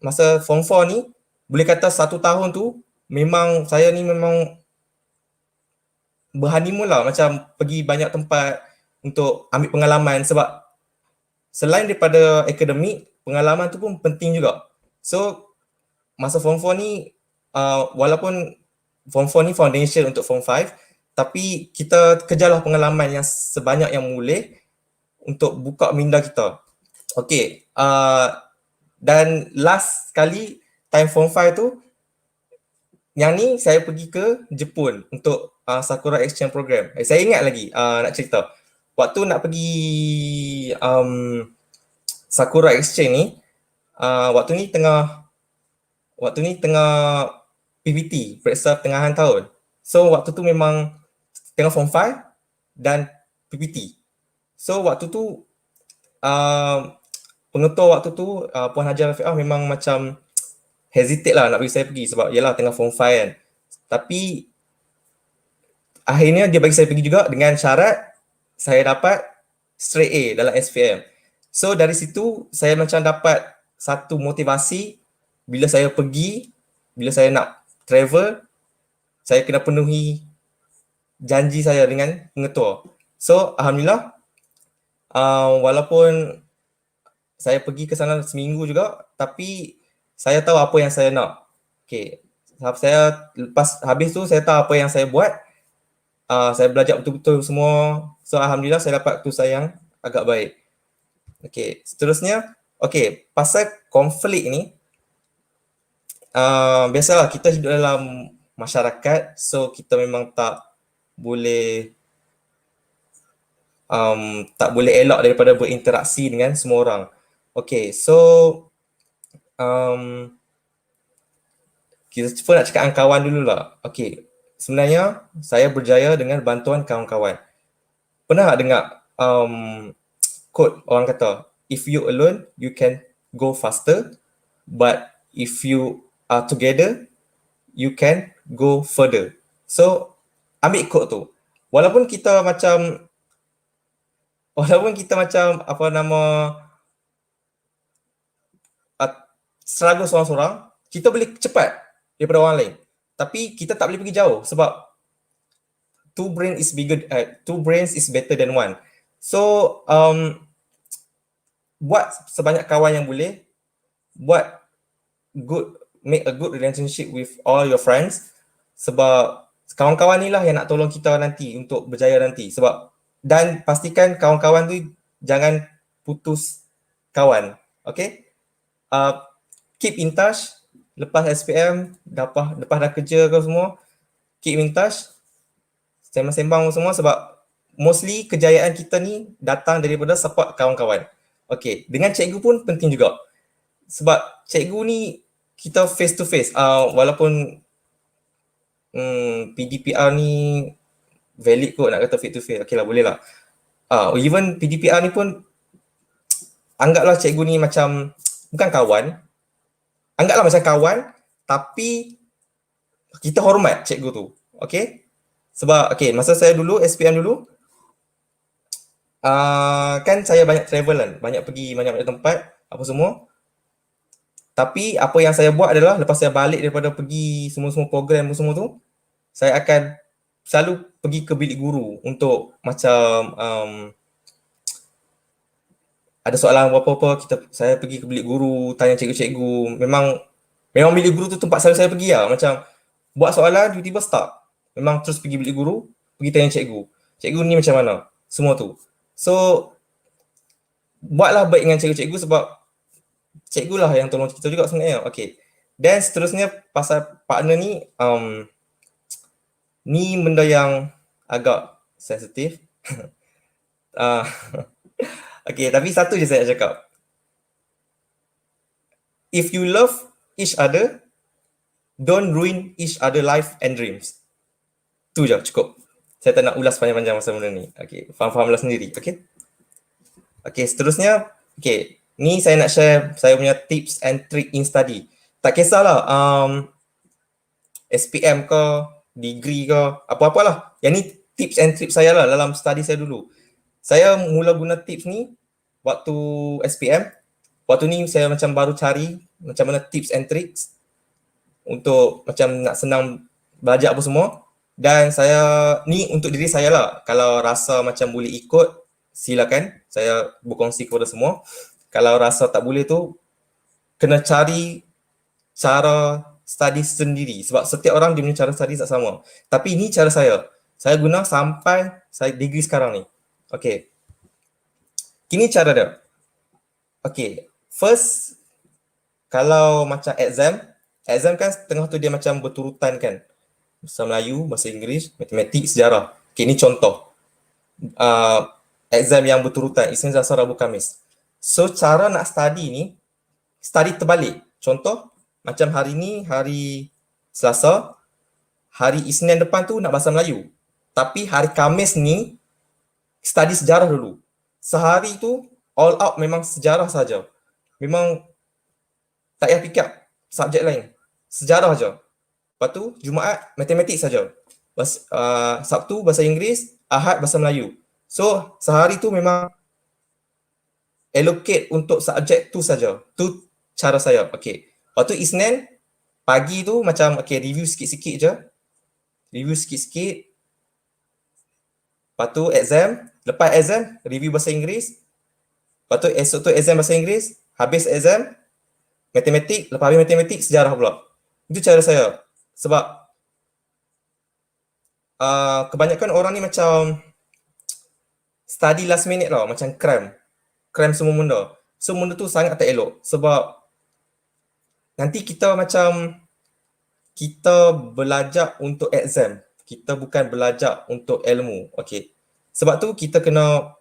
masa form 4 ni boleh kata 1 tahun tu memang saya ni memang berhoneymoon lah, macam pergi banyak tempat untuk ambil pengalaman sebab selain daripada akademik, pengalaman tu pun penting juga. So masa form 4 ni walaupun form 4 ni foundation untuk form 5, tapi kita kejarlah pengalaman yang sebanyak yang boleh untuk buka minda kita. Okay, dan last kali time form 5 tu, yang ni saya pergi ke Jepun untuk Sakura Exchange Program. Saya ingat lagi nak cerita. Waktu nak pergi Sakura Exchange ni, waktu ni tengah PPT, periksa pertengahan tahun. So waktu tu memang tengah form 5 dan PPT. So waktu tu pengetua waktu tu Puan Hajar Rafiqah memang macam hesitate lah nak bagi saya pergi sebab yalah tengah form 5 kan. Tapi akhirnya dia bagi saya pergi juga dengan syarat saya dapat straight A dalam SPM. So dari situ saya macam dapat satu motivasi bila saya pergi, bila saya nak travel, saya kena penuhi janji saya dengan pengetua. So alhamdulillah, walaupun saya pergi ke sana seminggu juga, tapi saya tahu apa yang saya nak. Okay, saya lepas habis tu saya tahu apa yang saya buat. Saya belajar betul-betul semua. So alhamdulillah saya dapat keputusan yang agak baik. Okay, seterusnya, okay, pasal konflik ni, biasalah kita hidup dalam masyarakat, so kita memang tak boleh elak daripada berinteraksi dengan semua orang. Okay, so kita cuba nak cakap dengan kawan dululah. Okay, sebenarnya saya berjaya dengan bantuan kawan-kawan. Pernah tak dengar quote orang kata, if you alone, you can go faster, but if you are together, you can go further. So, ambil quote tu. Walaupun kita macam apa nama struggle seorang-seorang, kita boleh cepat daripada orang lain. Tapi kita tak boleh pergi jauh sebab two brains is better than one. So buat sebanyak kawan yang boleh, make a good relationship with all your friends, sebab kawan-kawan ni lah yang nak tolong kita nanti untuk berjaya nanti. Sebab dan pastikan kawan-kawan tu jangan putus kawan. Okay, keep in touch. Lepas SPM, lepas dah kerja ke semua, keep in touch, sembang-sembang semua sebab mostly kejayaan kita ni datang daripada support kawan-kawan. Okay, dengan cikgu pun penting juga. Sebab cikgu ni kita face to face, walaupun PDPR ni valid kot nak kata face to face, okay lah boleh lah. Even PDPR ni pun anggaplah cikgu ni macam bukan kawan. Anggaplah macam kawan, tapi kita hormat cikgu tu. Okay? Sebab masa saya dulu, SPM dulu, kan saya banyak travel kan, banyak pergi banyak-banyak tempat, apa semua. Tapi apa yang saya buat adalah lepas saya balik daripada pergi semua-semua program semua tu, saya akan selalu pergi ke bilik guru untuk macam ada soalan apa-apa, saya pergi ke bilik guru, tanya cikgu-cikgu. Memang bilik guru tu tempat selalu saya pergi lah. Macam buat soalan, tiba-tiba start. Memang terus pergi bilik guru, pergi tanya cikgu. Cikgu ni macam mana? Semua tu. So, buatlah baik dengan cikgu-cikgu sebab cikgu lah yang tolong kita juga sebenarnya. Okay. Dan seterusnya pasal partner ni, ni benda yang agak sensitif. Okay, tapi satu je saya nak cakap. If you love each other, don't ruin each other life and dreams. Tu je, cukup. Saya tak nak ulas panjang-panjang pasal benda ni. Okay, faham-fahamlah sendiri. Okay. Okay, seterusnya. Okay, ni saya nak share saya punya tips and trick in study. Tak kisahlah SPM ke, degree ke, apa-apalah. Yang ni tips and tricks saya lah dalam study saya dulu. Saya mula guna tips ni waktu SPM. Waktu ni saya macam baru cari macam mana tips and tricks untuk macam nak senang belajar apa semua. Dan saya ni untuk diri saya lah. Kalau rasa macam boleh ikut, silakan. Saya berkongsi kepada semua. Kalau rasa tak boleh tu, kena cari cara study sendiri. Sebab setiap orang dia punya cara study tak sama. Tapi ni cara saya. Saya guna sampai saya degree sekarang ni. Okay. Kini cara dia. Okay. First, kalau macam exam kan tengah tu dia macam berturutan kan. Bahasa Melayu, bahasa Inggeris, matematik, sejarah. Okay, ni contoh. Exam yang berturutan, Isnin, Selasa, Rabu, Khamis. So, cara nak study ni, study terbalik. Contoh, macam hari ni, hari Selasa, hari Isnin depan tu nak bahasa Melayu. Tapi hari Khamis ni, study sejarah dulu. Sehari tu all out memang sejarah saja. Memang tak payah pick up subjek lain. Sejarah saja. Lepas tu Jumaat matematik saja. Sabtu bahasa Inggeris, Ahad bahasa Melayu. So sehari tu memang allocate untuk subjek tu saja. Tu cara saya. Okey. Lepas tu Isnin pagi tu macam review sikit-sikit je. Review sikit-sikit. Lepas tu exam, lepas exam, review bahasa Inggeris. Lepas tu esok tu exam bahasa Inggeris, habis exam, matematik, lepas habis matematik, sejarah pula. Itu cara saya. Sebab kebanyakan orang ni macam study last minute tau, macam cram semua benda. So benda tu sangat tak elok sebab nanti kita macam kita belajar untuk exam. Kita bukan belajar untuk ilmu. Okay. Sebab tu kita kena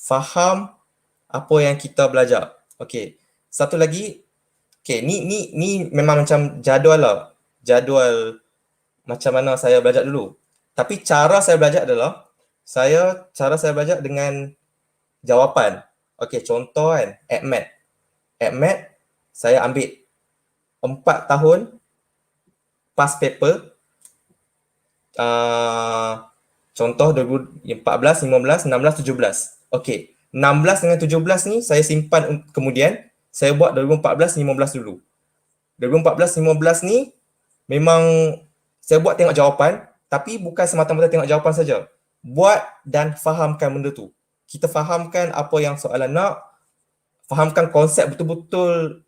faham apa yang kita belajar. Okay. Satu lagi, okay, ni memang macam jadual lah. Jadual macam mana saya belajar dulu. Tapi cara saya belajar adalah cara saya belajar dengan jawapan. Okay, contoh kan, AdMath saya ambil 4 tahun past paper. Contoh 2014, 15, 16, 17. Okay, 16 dengan 17 ni saya simpan kemudian. Saya buat 2014, 15 dulu. 2014, 15 ni memang saya buat tengok jawapan, tapi bukan semata-mata tengok jawapan saja. Buat dan fahamkan benda tu. Kita fahamkan apa yang soalan nak, fahamkan konsep betul-betul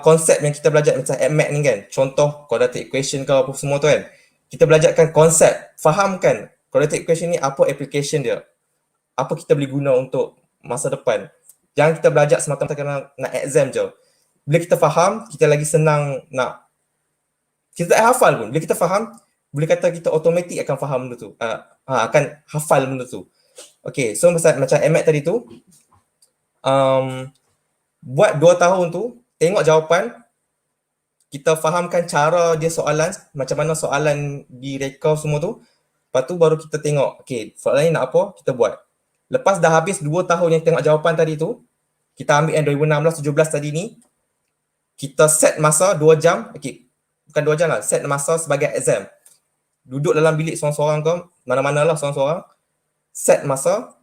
konsep yang kita belajar macam AdMath ni kan. Contoh quadratic equation ke apa semua tu kan. Kita belajarkan konsep, fahamkan quadratic equation ni apa application dia. Apa kita boleh guna untuk masa depan. Jangan kita belajar semata-mata kerana nak exam je. Bila kita faham, kita lagi senang nak. Kita tak hafal pun. Bila kita faham, boleh kata kita automatik akan faham benda tu. Akan hafal benda tu. Okay, so macam AdMath tadi tu, buat 2 tahun tu, tengok jawapan, kita fahamkan cara dia soalan, macam mana soalan direka semua tu. Lepas tu baru kita tengok, okay, soalan ni nak apa, kita buat. lepas dah habis 2 tahun yang tengok jawapan tadi tu, kita ambil yang 2016-17 tadi ni, kita set masa 2 jam, okay, bukan 2 jam lah, set masa sebagai exam. Duduk dalam bilik seorang-seorang ke, mana-mana lah seorang-seorang, set masa,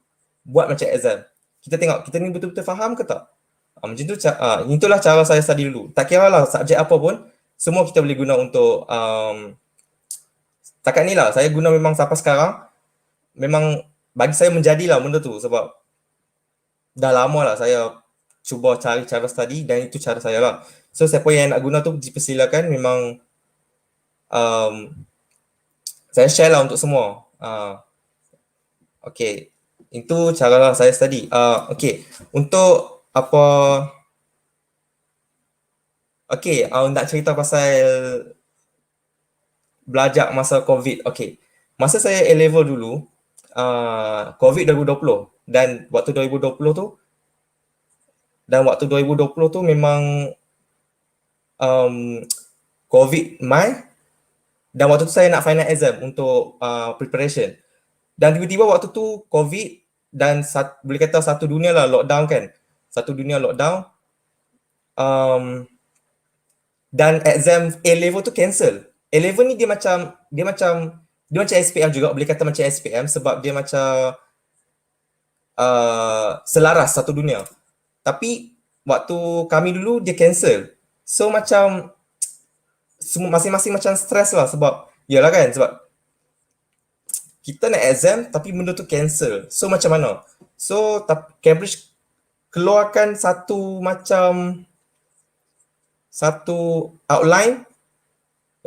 buat macam exam. Kita tengok, kita ni betul-betul faham ke tak? Macam tu, itulah cara saya study dulu. Tak kira lah subjek apa pun, semua kita boleh guna untuk, setakat ni lah, saya guna memang sampai sekarang, memang bagi saya menjadilah benda tu sebab dah lama lah saya cuba cari cara study dan itu cara saya lah. So siapa yang nak guna tu dipersilakan, memang saya share lah untuk semua. Okay, itu cara lah saya study. Okay, untuk apa, okay, nak cerita pasal belajar masa COVID. Okay, masa saya A-level dulu, COVID 2020 dan waktu 2020 tu memang COVID mai dan waktu tu saya nak final exam untuk preparation. Dan tiba-tiba waktu tu COVID dan boleh kata satu dunia lah lockdown kan. Satu dunia lockdown. Dan exam A-level tu cancel. A-level ni dia macam SPM juga, boleh kata macam SPM sebab dia macam selaras satu dunia. Tapi waktu kami dulu dia cancel. So macam masing-masing macam stres lah sebab yalah kan, sebab kita nak exam tapi benda tu cancel. So macam mana? So Cambridge keluarkan satu outline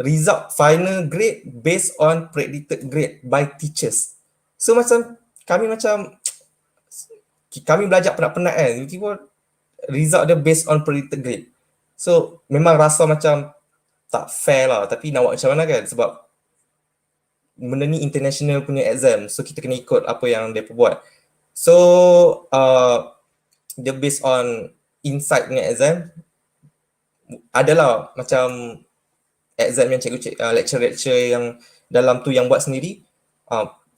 result final grade based on predicted grade by teachers. So macam kami belajar penat-penat kan, tiba-tiba result dia based on predicted grade. So memang rasa macam tak fair lah, tapi nak buat macam mana kan, sebab benda ni international punya exam, so kita kena ikut apa yang dia buat. So dia based on insight punya exam, adalah macam exam yang cikgu lecture yang dalam tu yang buat sendiri.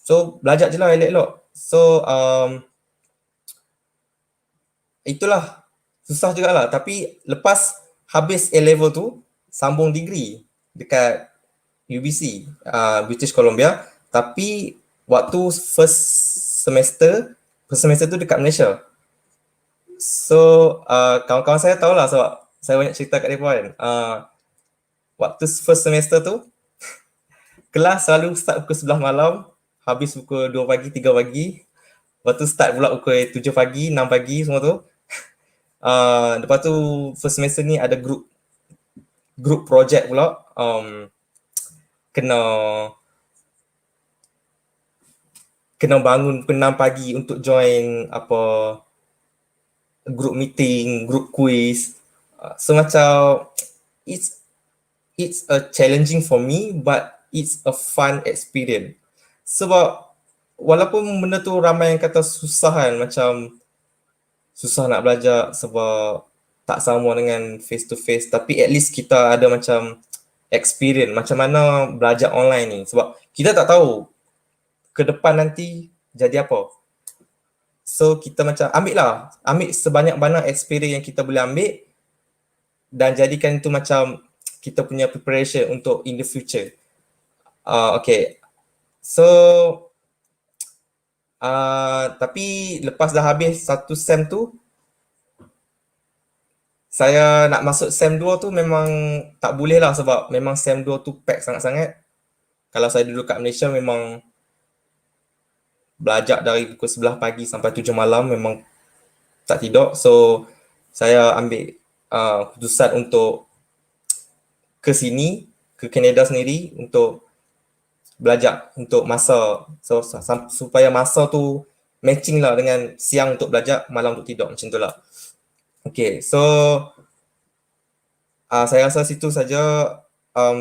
So belajar je lah elok-elok. So itulah, susah jugalah. Tapi lepas habis A-level tu, sambung degree dekat UBC, British Columbia. Tapi waktu first semester tu dekat Malaysia. So kawan-kawan saya tahulah sebab saya banyak cerita kat mereka kan. Waktu first semester tu, kelas selalu start pukul 11 malam, habis pukul 2 pagi, 3 pagi. Lepas tu start pula pukul 7 pagi, 6 pagi semua tu. Lepas tu first semester ni ada group project pula. Kena bangun pukul 6 pagi untuk join group meeting, group quiz. So macam it's a challenging for me, but it's a fun experience. Sebab walaupun benda tu ramai yang kata susah kan, macam susah nak belajar sebab tak sama dengan face to face, tapi at least kita ada macam experience macam mana belajar online ni, sebab kita tak tahu ke depan nanti jadi apa. So kita macam ambil sebanyak-banyak experience yang kita boleh ambil dan jadikan itu macam kita punya preparation untuk in the future. Okay. So tapi lepas dah habis satu sem tu, saya nak masuk sem 2 tu memang tak boleh lah sebab memang sem 2 tu pack sangat-sangat. Kalau saya duduk kat Malaysia memang belajar dari pukul 11 pagi sampai 7 malam, memang tak tidur. So saya ambil keputusan untuk ke sini, ke Canada sendiri untuk belajar untuk masa, so, supaya masa tu matching lah dengan siang untuk belajar, malam untuk tidur, macam tu lah. Okay, so saya rasa situ saja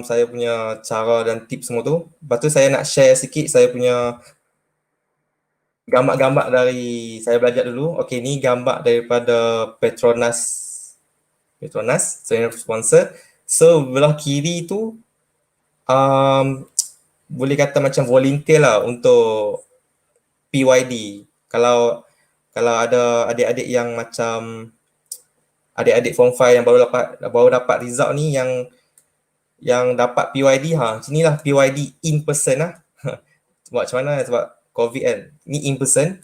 saya punya cara dan tips semua tu. Lepas tu saya nak share sikit saya punya gambar-gambar dari saya belajar dulu. Okay, ni gambar daripada Petronas, saya sponsor. So belah kiri tu boleh kata macam volunteer lah untuk PYD, Kalau ada adik-adik yang macam adik-adik form 5 yang baru dapat result ni yang dapat PYD, sinilah PYD in person lah. Sebab macam mana, sebab COVID kan, ni in person.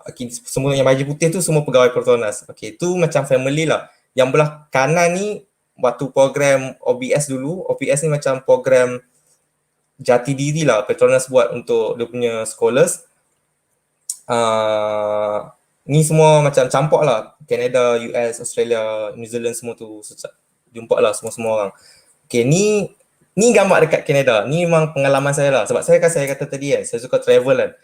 Okay, semua yang baju putih tu semua pegawai Petronas. Okay, tu macam family lah. Yang belah kanan ni waktu program OBS dulu, OBS ni macam program jati diri lah Petronas buat untuk dia punya scholars. Ni semua macam campur lah, Canada, US, Australia, New Zealand semua tu jumpa lah semua orang. Okay, ni gambar dekat Canada. Ni memang pengalaman saya lah. Sebab saya kata tadi kan, saya suka travel kan.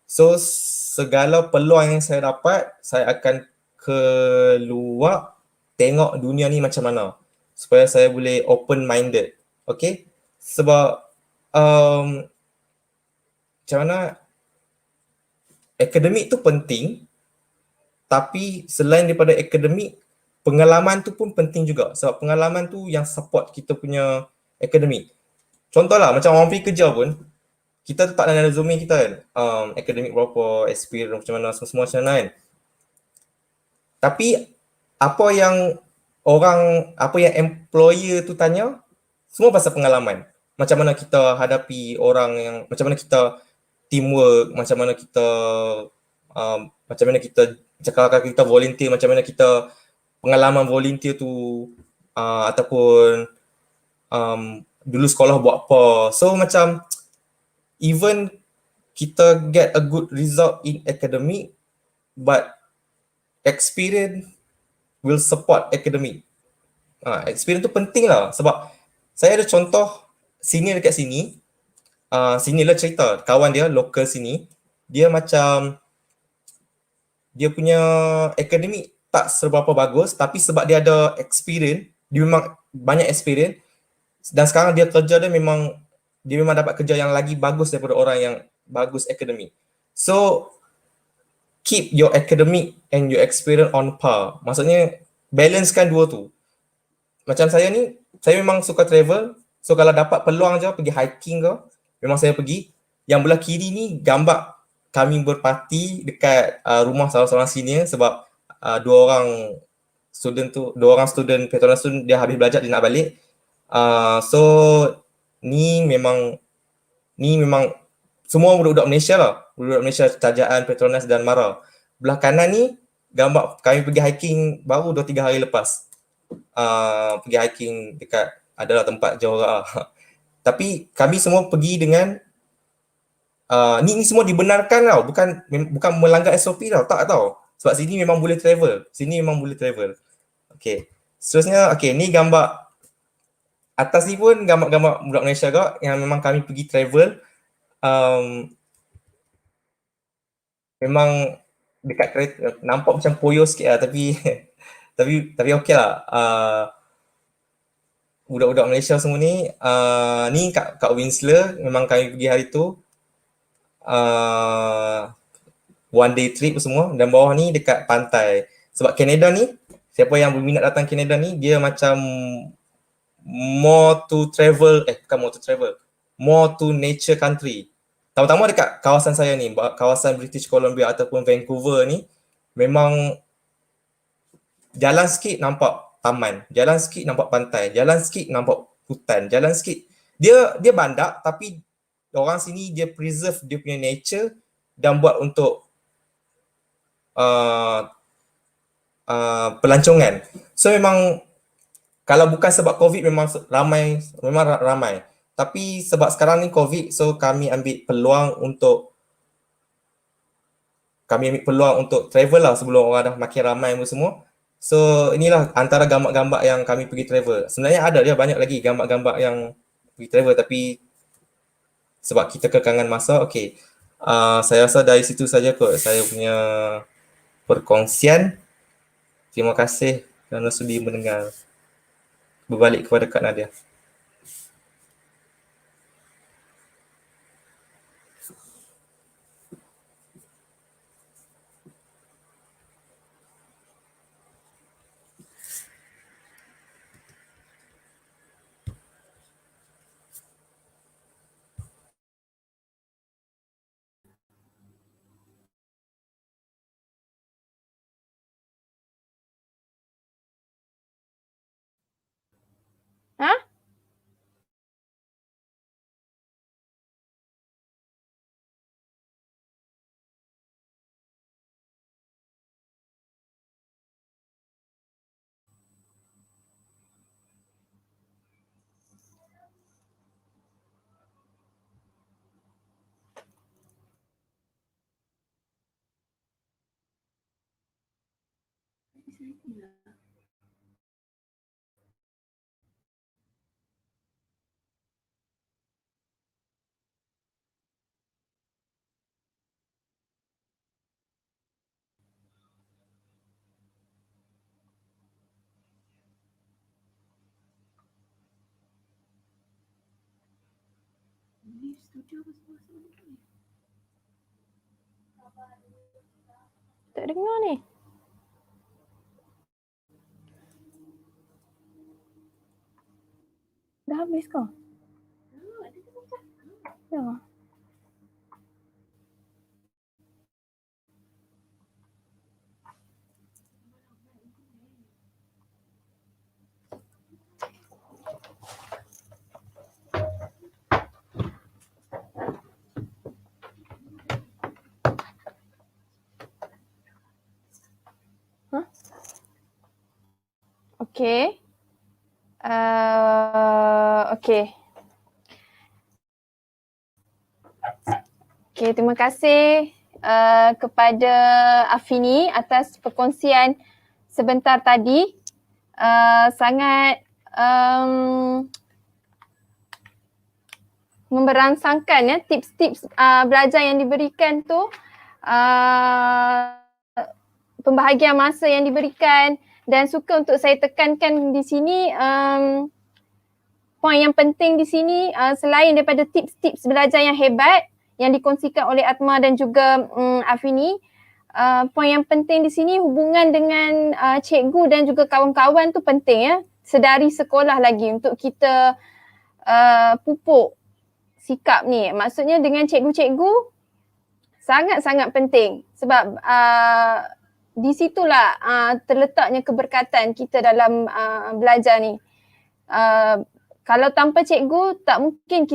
So segala peluang yang saya dapat, saya akan keluar tengok dunia ni macam mana supaya saya boleh open minded. Okay, sebab macam mana, akademik tu penting, tapi selain daripada akademik, pengalaman tu pun penting juga. Sebab pengalaman tu yang support kita punya akademik. Contohlah macam orang pergi kerja pun, kita letak dalam resume kita kan, akademik berapa, experience macam mana, semua macam mana kan. Tapi apa yang employer tu tanya, semua pasal pengalaman. Macam mana kita hadapi orang yang, macam mana kita teamwork, macam mana kita kalau kita volunteer, macam mana kita pengalaman volunteer tu, ataupun dulu sekolah buat apa. So macam even kita get a good result in academic, but experience will support academic. Experience tu penting lah, sebab saya ada contoh senior dekat sini. Senior lah cerita, kawan dia local sini, dia macam dia punya akademik tak seberapa bagus, tapi sebab dia ada experience, dia memang banyak experience, dan sekarang dia kerja dia memang dapat kerja yang lagi bagus daripada orang yang bagus akademik. So keep your academic and your experience on par. Maksudnya balancekan dua tu. Macam saya ni, saya memang suka travel. So kalau dapat peluang je pergi hiking ke, memang saya pergi. Yang belah kiri ni gambar kami berparti dekat rumah salah seorang senior, sebab dua orang student Petronas tu dia habis belajar, dia nak balik. So ni memang semua budak-budak Malaysia lah. Budak Malaysia, Tajaan, Petronas dan Mara. Belah kanan ni gambar kami pergi hiking baru 2-3 hari lepas. Pergi hiking dekat adalah tempat Johor. Tapi kami semua pergi dengan ni semua dibenarkan tau, bukan melanggar SOP tau, tak tau. Sebab sini memang boleh travel. Okay. Seterusnya, okay, ni gambar atas ni pun gambar-gambar budak Malaysia juga yang memang kami pergi travel. Memang dekat kereta nampak macam poyo sikit lah, tapi tapi okey lah. Budak-budak Malaysia semua ni, ni kat Winsler, memang kami pergi hari tu. One day trip semua, dan bawah ni dekat pantai. Sebab Canada ni, siapa yang berminat datang Canada ni, dia macam more to nature country. Terutama dekat kawasan saya ni, kawasan British Columbia ataupun Vancouver ni, memang jalan sikit nampak taman, jalan sikit nampak pantai, jalan sikit nampak hutan, jalan sikit. Dia bandak, tapi orang sini dia preserve dia punya nature dan buat untuk pelancongan. So memang kalau bukan sebab COVID memang ramai. Tapi sebab sekarang ni COVID, so kami ambil peluang untuk travel lah sebelum orang dah makin ramai semua. So inilah antara gambar-gambar yang kami pergi travel. Sebenarnya ada dia banyak lagi gambar-gambar yang pergi travel, tapi sebab kita kekangan masa, okay. Saya rasa dari situ saja kot saya punya perkongsian. Terima kasih kerana sudi mendengar. Berbalik kepada Kak Nadia. Tak dengar ni. Dah habis kau? Ya. Okay. Okay. Okay, terima kasih kepada Afini atas perkongsian sebentar tadi. Sangat memberangsangkan ya tips-tips belajar yang diberikan tu, pembahagian masa yang diberikan, dan suka untuk saya tekankan di sini poin yang penting di sini selain daripada tips-tips belajar yang hebat yang dikongsikan oleh Atma dan juga Afini, poin yang penting di sini hubungan dengan cikgu dan juga kawan-kawan tu penting ya, sedari sekolah lagi untuk kita pupuk sikap ni. Maksudnya dengan cikgu-cikgu sangat-sangat penting sebab di situlah terletaknya keberkatan kita dalam belajar ni. Kalau tanpa cikgu tak mungkin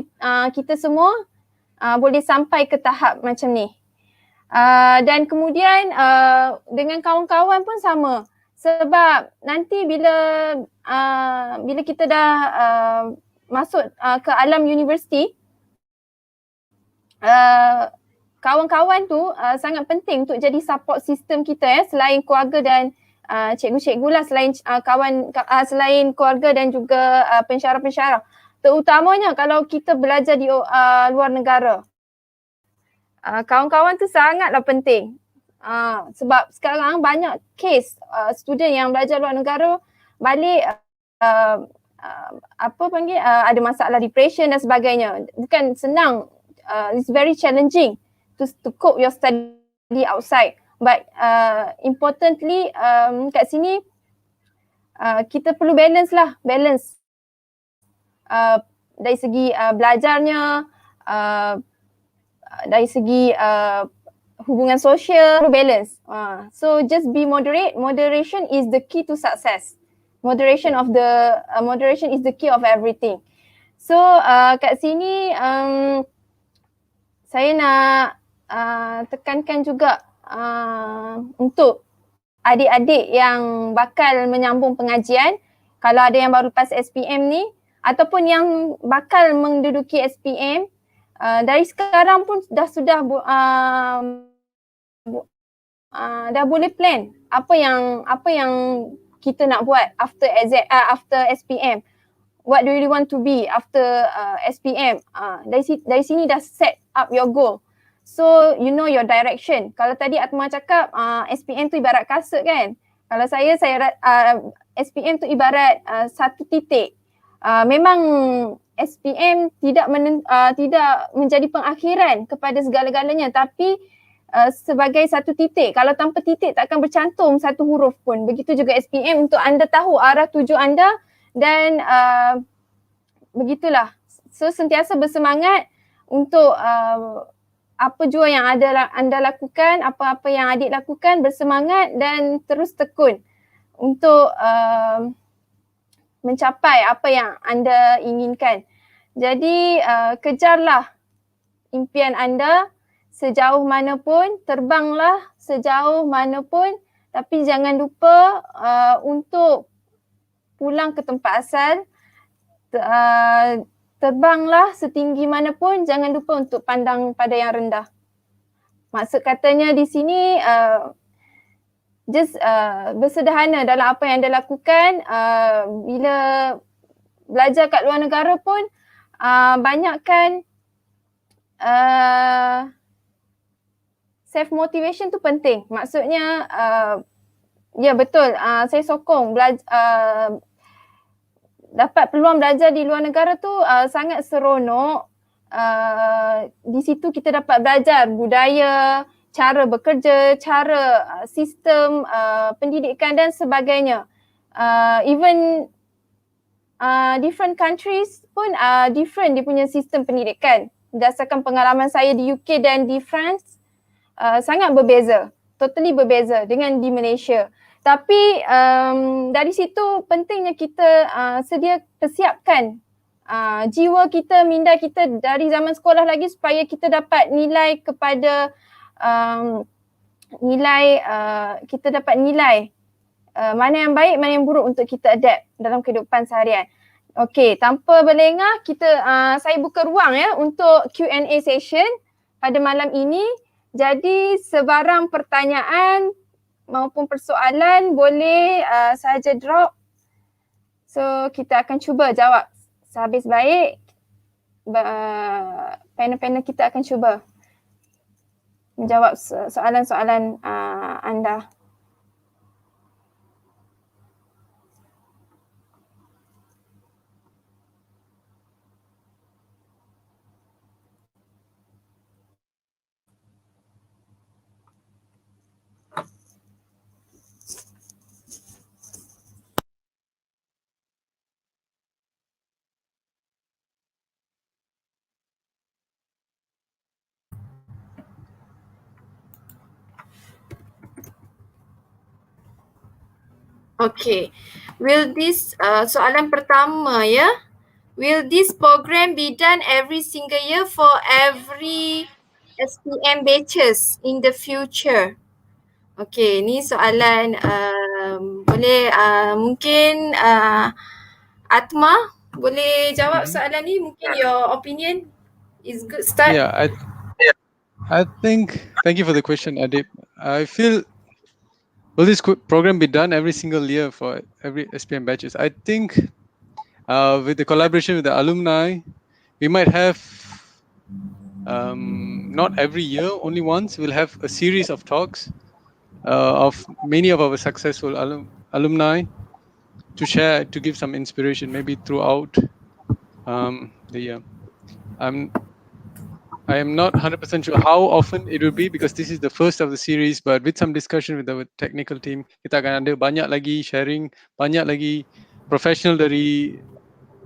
kita semua boleh sampai ke tahap macam ni. Dan kemudian dengan kawan-kawan pun sama, sebab nanti bila kita dah masuk ke alam universiti, kawan-kawan tu sangat penting untuk jadi support system kita ya, selain keluarga dan cikgu-cikgu lah, selain selain keluarga dan juga pensyarah-pensyarah. Terutamanya kalau kita belajar di luar negara. Kawan-kawan tu sangatlah penting. Sebab sekarang banyak kes student yang belajar luar negara balik ada masalah depression dan sebagainya. Bukan senang, it's very challenging to cope your study outside. But importantly kat sini kita perlu balance dari segi belajarnya, dari segi hubungan sosial, perlu balance. So just be moderate. Moderation is the key to success. Moderation is the key of everything. So kat sini saya nak tekankan juga untuk adik-adik yang bakal menyambung pengajian, kalau ada yang baru lepas SPM ni ataupun yang bakal menduduki SPM, dari sekarang pun dah boleh plan apa yang kita nak buat after SPM. What do you really want to be after SPM? Dari sini dah set up your goal. So you know your direction. Kalau tadi Atma cakap SPM tu ibarat kasut kan. Kalau saya SPM tu ibarat satu titik. Memang SPM tidak menjadi pengakhiran kepada segala-galanya, tapi sebagai satu titik. Kalau tanpa titik tak akan bercantum satu huruf pun. Begitu juga SPM untuk anda tahu arah tuju anda dan begitulah. So sentiasa bersemangat untuk apa jua yang anda lakukan, apa-apa yang adik lakukan, bersemangat dan terus tekun untuk mencapai apa yang anda inginkan. Jadi kejarlah impian anda sejauh mana pun, terbanglah sejauh mana pun, tapi jangan lupa untuk pulang ke tempat asal. Terbanglah setinggi mana pun, jangan lupa untuk pandang pada yang rendah. Maksud katanya di sini just bersederhana dalam apa yang anda lakukan. Bila belajar kat luar negara pun banyakkan self motivation tu penting. Maksudnya ya betul, saya sokong dapat peluang belajar di luar negara tu sangat seronok. Di situ kita dapat belajar budaya, cara bekerja, cara sistem pendidikan dan sebagainya. Even different countries pun different dia punya sistem pendidikan. Berdasarkan pengalaman saya di UK dan di France, sangat berbeza, totally berbeza dengan di Malaysia. Tapi dari situ pentingnya kita persiapkan jiwa kita, minda kita dari zaman sekolah lagi supaya kita dapat nilai kepada kita dapat nilai mana yang baik, mana yang buruk untuk kita adapt dalam kehidupan seharian. Okey, tanpa berlengah saya buka ruang ya untuk Q&A session pada malam ini. Jadi sebarang pertanyaan maupun persoalan boleh saja drop. So kita akan cuba jawab sehabis baik. Panel-panel kita akan cuba menjawab soalan-soalan anda. Okay, will this soalan pertama ya, will this program be done every single year for every SPM batches in the future? Okay, ni soalan boleh mungkin Atma boleh jawab soalan ni, mungkin your opinion is good start. Yeah, I think, thank you for the question, Adib. I feel, will this program be done every single year for every SPM batches? I think with the collaboration with the alumni, we might have, not every year, only once, we'll have a series of talks of many of our successful alumni to share, to give some inspiration, maybe throughout the year. I am not 100% sure how often it will be because this is the first of the series, but with some discussion with our technical team, kita akan ada banyak lagi sharing, banyak lagi professional dari,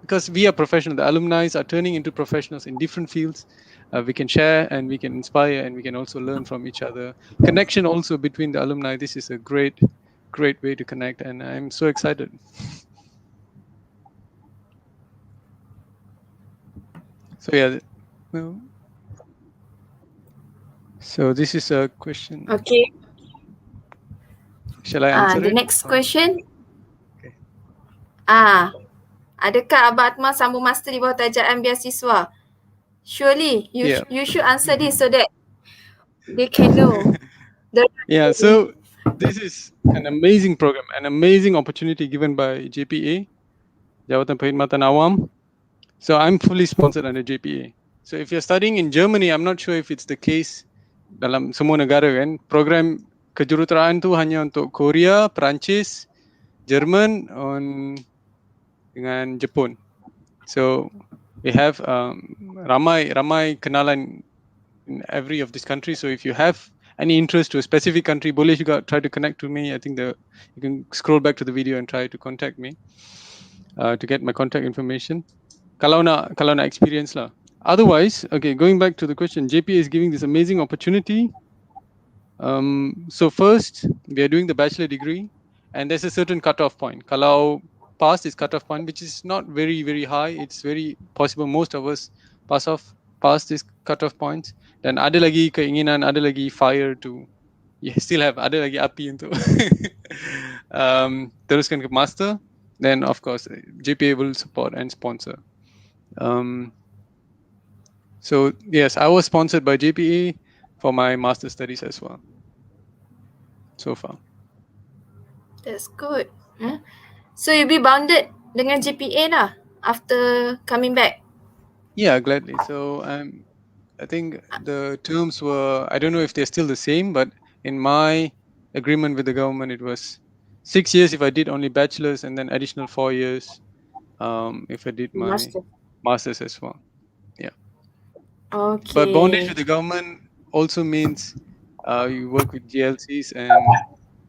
because we are professional, the alumni are turning into professionals in different fields. We can share and we can inspire and we can also learn from each other. Connection also between the alumni, this is a great way to connect, and I'm so excited. So yeah, so this is a question. Okay. Shall I answer the it? next question. Okay. Adakah Abang Atma sambung master di bawah tajaan beasiswa? Surely you should answer this so that they can know. Yeah, so this is an amazing program, an amazing opportunity given by JPA, Jabatan Perkhidmatan Awam. So I'm fully sponsored under JPA. So if you're studying in Germany, I'm not sure if it's the case dalam semua negara kan. Program kejuruteraan tu hanya untuk Korea, Perancis, Jerman, dengan Jepun. So we have ramai kenalan in every of this country. So if you have any interest to a specific country, boleh juga try to connect to me. I think you can scroll back to the video and try to contact me to get my contact information. Kalau nak experience lah. Otherwise, okay, going back to the question, JPA is giving this amazing opportunity. So first, we are doing the bachelor degree, and there's a certain cutoff point. Kalau pass this cutoff point, which is not very, very high, it's very possible most of us pass this cutoff points. Dan ada lagi keinginan, ada lagi fire to, still have, ada lagi api untuk teruskan ke master. Then of course, JPA will support and sponsor. So yes, I was sponsored by JPA for my master studies as well, so far. That's good. So you'll be bounded dengan GPA lah after coming back. Yeah, gladly. So I think the terms were, I don't know if they're still the same, but in my agreement with the government, it was 6 years if I did only bachelor's, and then additional 4 years if I did my Master. master's as well. Okay. But bondage with the government also means you work with GLCs and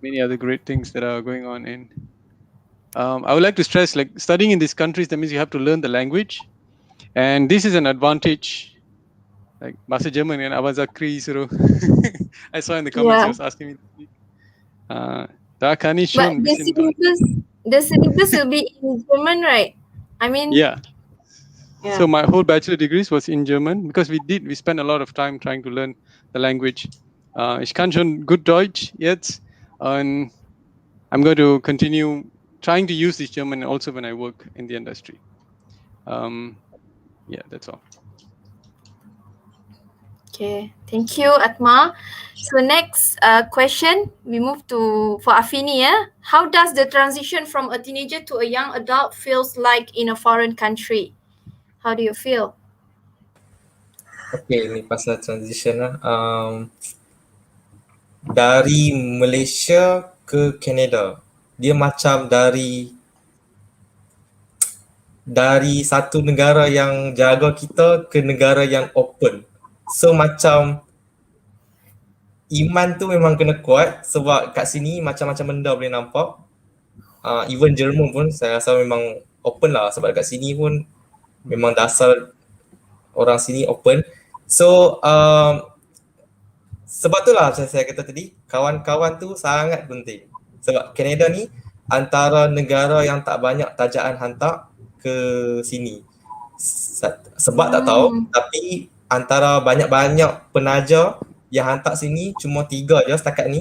many other great things that are going on in. I would like to stress, like, studying in these countries, that means you have to learn the language, and this is an advantage. Like bahasa German and Abang Zakri suruh. I saw in the comments he was asking me to speak. Da kann ich But schon ein the bisschen Deutsch. syllabus will be in German, right? I mean, Yeah. Yeah. So my whole bachelor degrees was in German because we spent a lot of time trying to learn the language. Ich kann schon gut Deutsch jetzt, and I'm going to continue trying to use this German also when I work in the industry. Yeah, that's all. Okay, thank you, Atma. So next question, we move to for Afini. How does the transition from a teenager to a young adult feels like in a foreign country? How do you feel? Okay, ni pasal transition lah. Dari Malaysia ke Canada, dia macam dari satu negara yang jaga kita ke negara yang open. So macam iman tu memang kena kuat sebab kat sini macam-macam benda boleh nampak. Even Jerman pun saya rasa memang open lah sebab kat sini pun memang dasar orang sini open. So sebab tu lah saya kata tadi, kawan-kawan tu sangat penting. Sebab Canada ni antara negara yang tak banyak tajaan hantar ke sini. Sebab tak tahu, tapi antara banyak-banyak penaja yang hantar sini cuma 3 je setakat ni.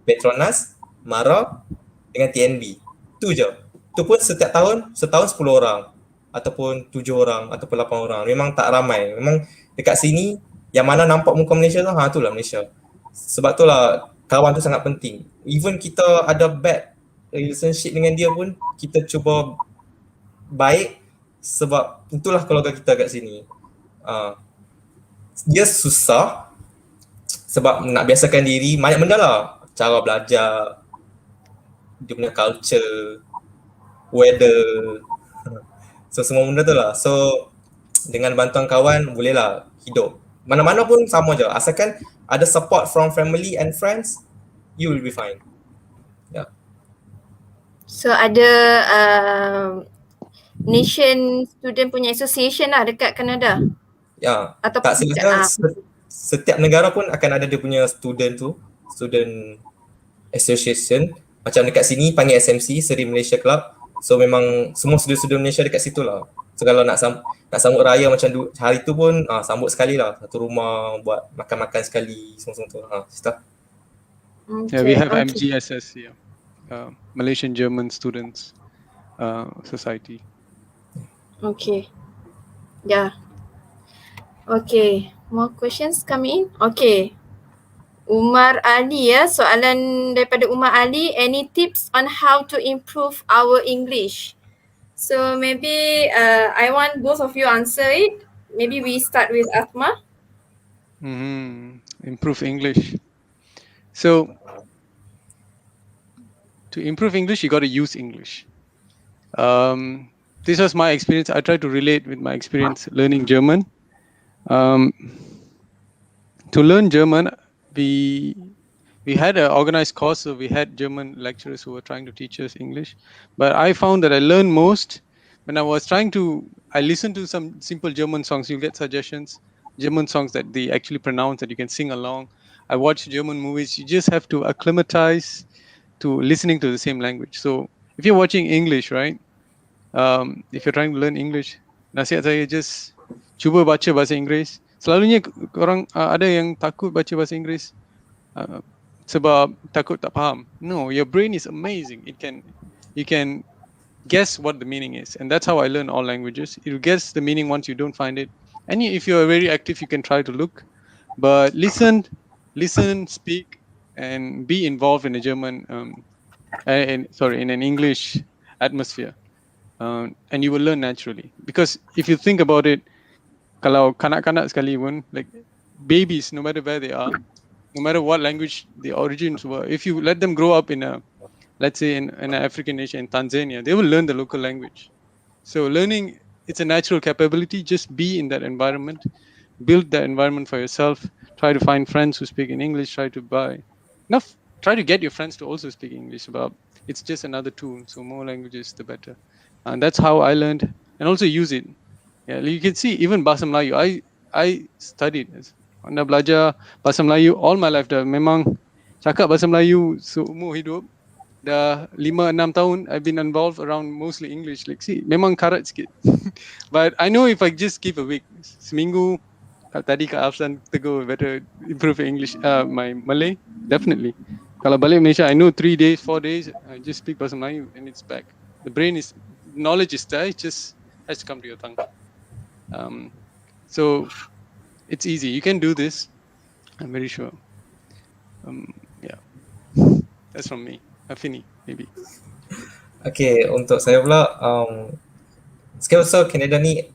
Petronas, Mara dengan TNB. Tu je. Tu pun setiap tahun, setahun 10 orang ataupun 7 orang ataupun 8 orang. Memang tak ramai. Memang dekat sini yang mana nampak muka Malaysia tu, itulah Malaysia. Sebab tu lah kawan tu sangat penting. Even kita ada bad relationship dengan dia pun, kita cuba baik sebab itulah keluarga kita kat sini. Dia susah sebab nak biasakan diri, banyak benda lah. Cara belajar, dia punya culture, weather. So semua benda tu lah. So dengan bantuan kawan bolehlah hidup. Mana-mana pun sama je. Asalkan ada support from family and friends, you will be fine. Yeah. So ada Nation Student punya association lah dekat Canada. Ya. Atau Tak silap setiap negara pun akan ada dia punya student association. Macam dekat sini panggil SMC, Seri Malaysia Club. So memang semua student Malaysia dekat situ lah. So kalau nak sambut raya macam hari tu pun sambut sekali lah. Satu rumah buat makan-makan sekali semua tu. Sita. Yeah, we have MGSS here, Malaysian German Students Society. Okay. Yeah. Okay. More questions coming in? Okay. Umar Ali soalan daripada Umar Ali, any tips on how to improve our English? So maybe I want both of you answer it. Maybe we start with Atma. Improve English. So to improve English, you got to use English. This was my experience. I tried to relate with my experience learning German. To learn German, we had an organized course, so we had German lecturers who were trying to teach us English. But I found that I learned most when I listened to some simple German songs. You get suggestions, German songs that they actually pronounce that you can sing along. I watched German movies. You just have to acclimatize to listening to the same language. So if you're watching English, right? If you're trying to learn English, nasihat saya just cuba baca bahasa Inggeris. Selalunya orang ada yang takut baca bahasa Inggeris sebab takut tak faham. No, your brain is amazing. You can guess what the meaning is, and that's how I learn all languages. You guess the meaning once you don't find it. And if you are very active, you can try to look, but listen, speak, and be involved in the German in an English atmosphere, and you will learn naturally. Because if you think about it, kalau kanak-kanak sekali pun, like babies, no matter where they are, no matter what language the origins were, if you let them grow up in a, let's say in an African nation, in Tanzania, they will learn the local language. So learning, it's a natural capability. Just be in that environment, build that environment for yourself. Try to find friends who speak in English. Try to get your friends to also speak English. About it's just another tool. So more languages, the better. And that's how I learned, and also use it. Yeah, you can see even Bahasa Melayu. I studied anda belajar Bahasa Melayu all my life. Dah memang cakap Bahasa Melayu seumur hidup. Dah 5-6 tahun I've been involved around mostly English. Like see, memang karat sikit. But I know if I just give a week, seminggu, tadi Kak Afsan tegur better improve English, my Malay, definitely. Kalau balik Malaysia, I know 3 days, 4 days, I just speak Bahasa Melayu and it's back. The knowledge is there, it just has to come to your tongue. So it's easy. You can do this. I'm very sure. Yeah, that's from me. Afini, maybe. Okay, untuk saya pula, sekarang so Canada ni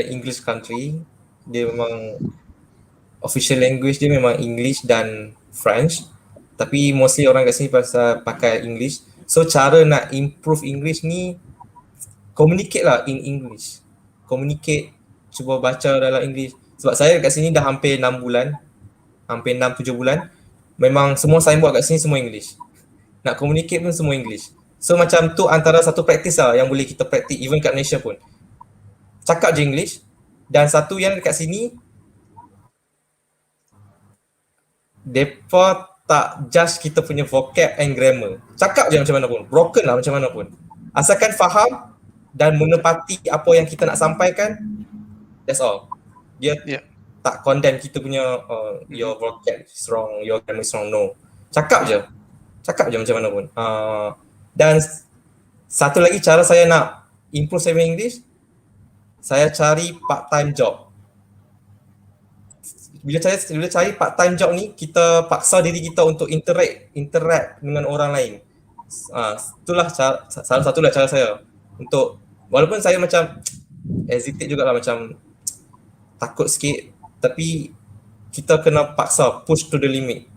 English country, dia memang official language dia memang English dan French, tapi mostly orang kat sini pakai English. So cara nak improve English ni, communicate lah in English. Communicate, cuba baca dalam English. Sebab saya kat sini dah hampir 6 bulan, hampir 6-7 bulan, memang semua signboard kat sini semua English. Nak communicate pun semua English. So macam tu antara satu practice lah yang boleh kita practice even kat Malaysia pun. Cakap je English. Dan satu yang dekat sini, mereka tak judge kita punya vocab and grammar. Cakap je macam mana pun, broken lah macam mana pun. Asalkan faham dan menepati apa yang kita nak sampaikan, that's all. Dia tak condemn kita punya your vocab is wrong, your grammar is wrong, no. Cakap je macam mana pun. Dan satu lagi cara saya nak improve saya punya English, saya cari part-time job. Bila cari part-time job ni, kita paksa diri kita untuk interact dengan orang lain. Itulah salah satu cara saya untuk, walaupun saya macam hesitate jugalah, macam takut sikit, tapi kita kena paksa, push to the limit.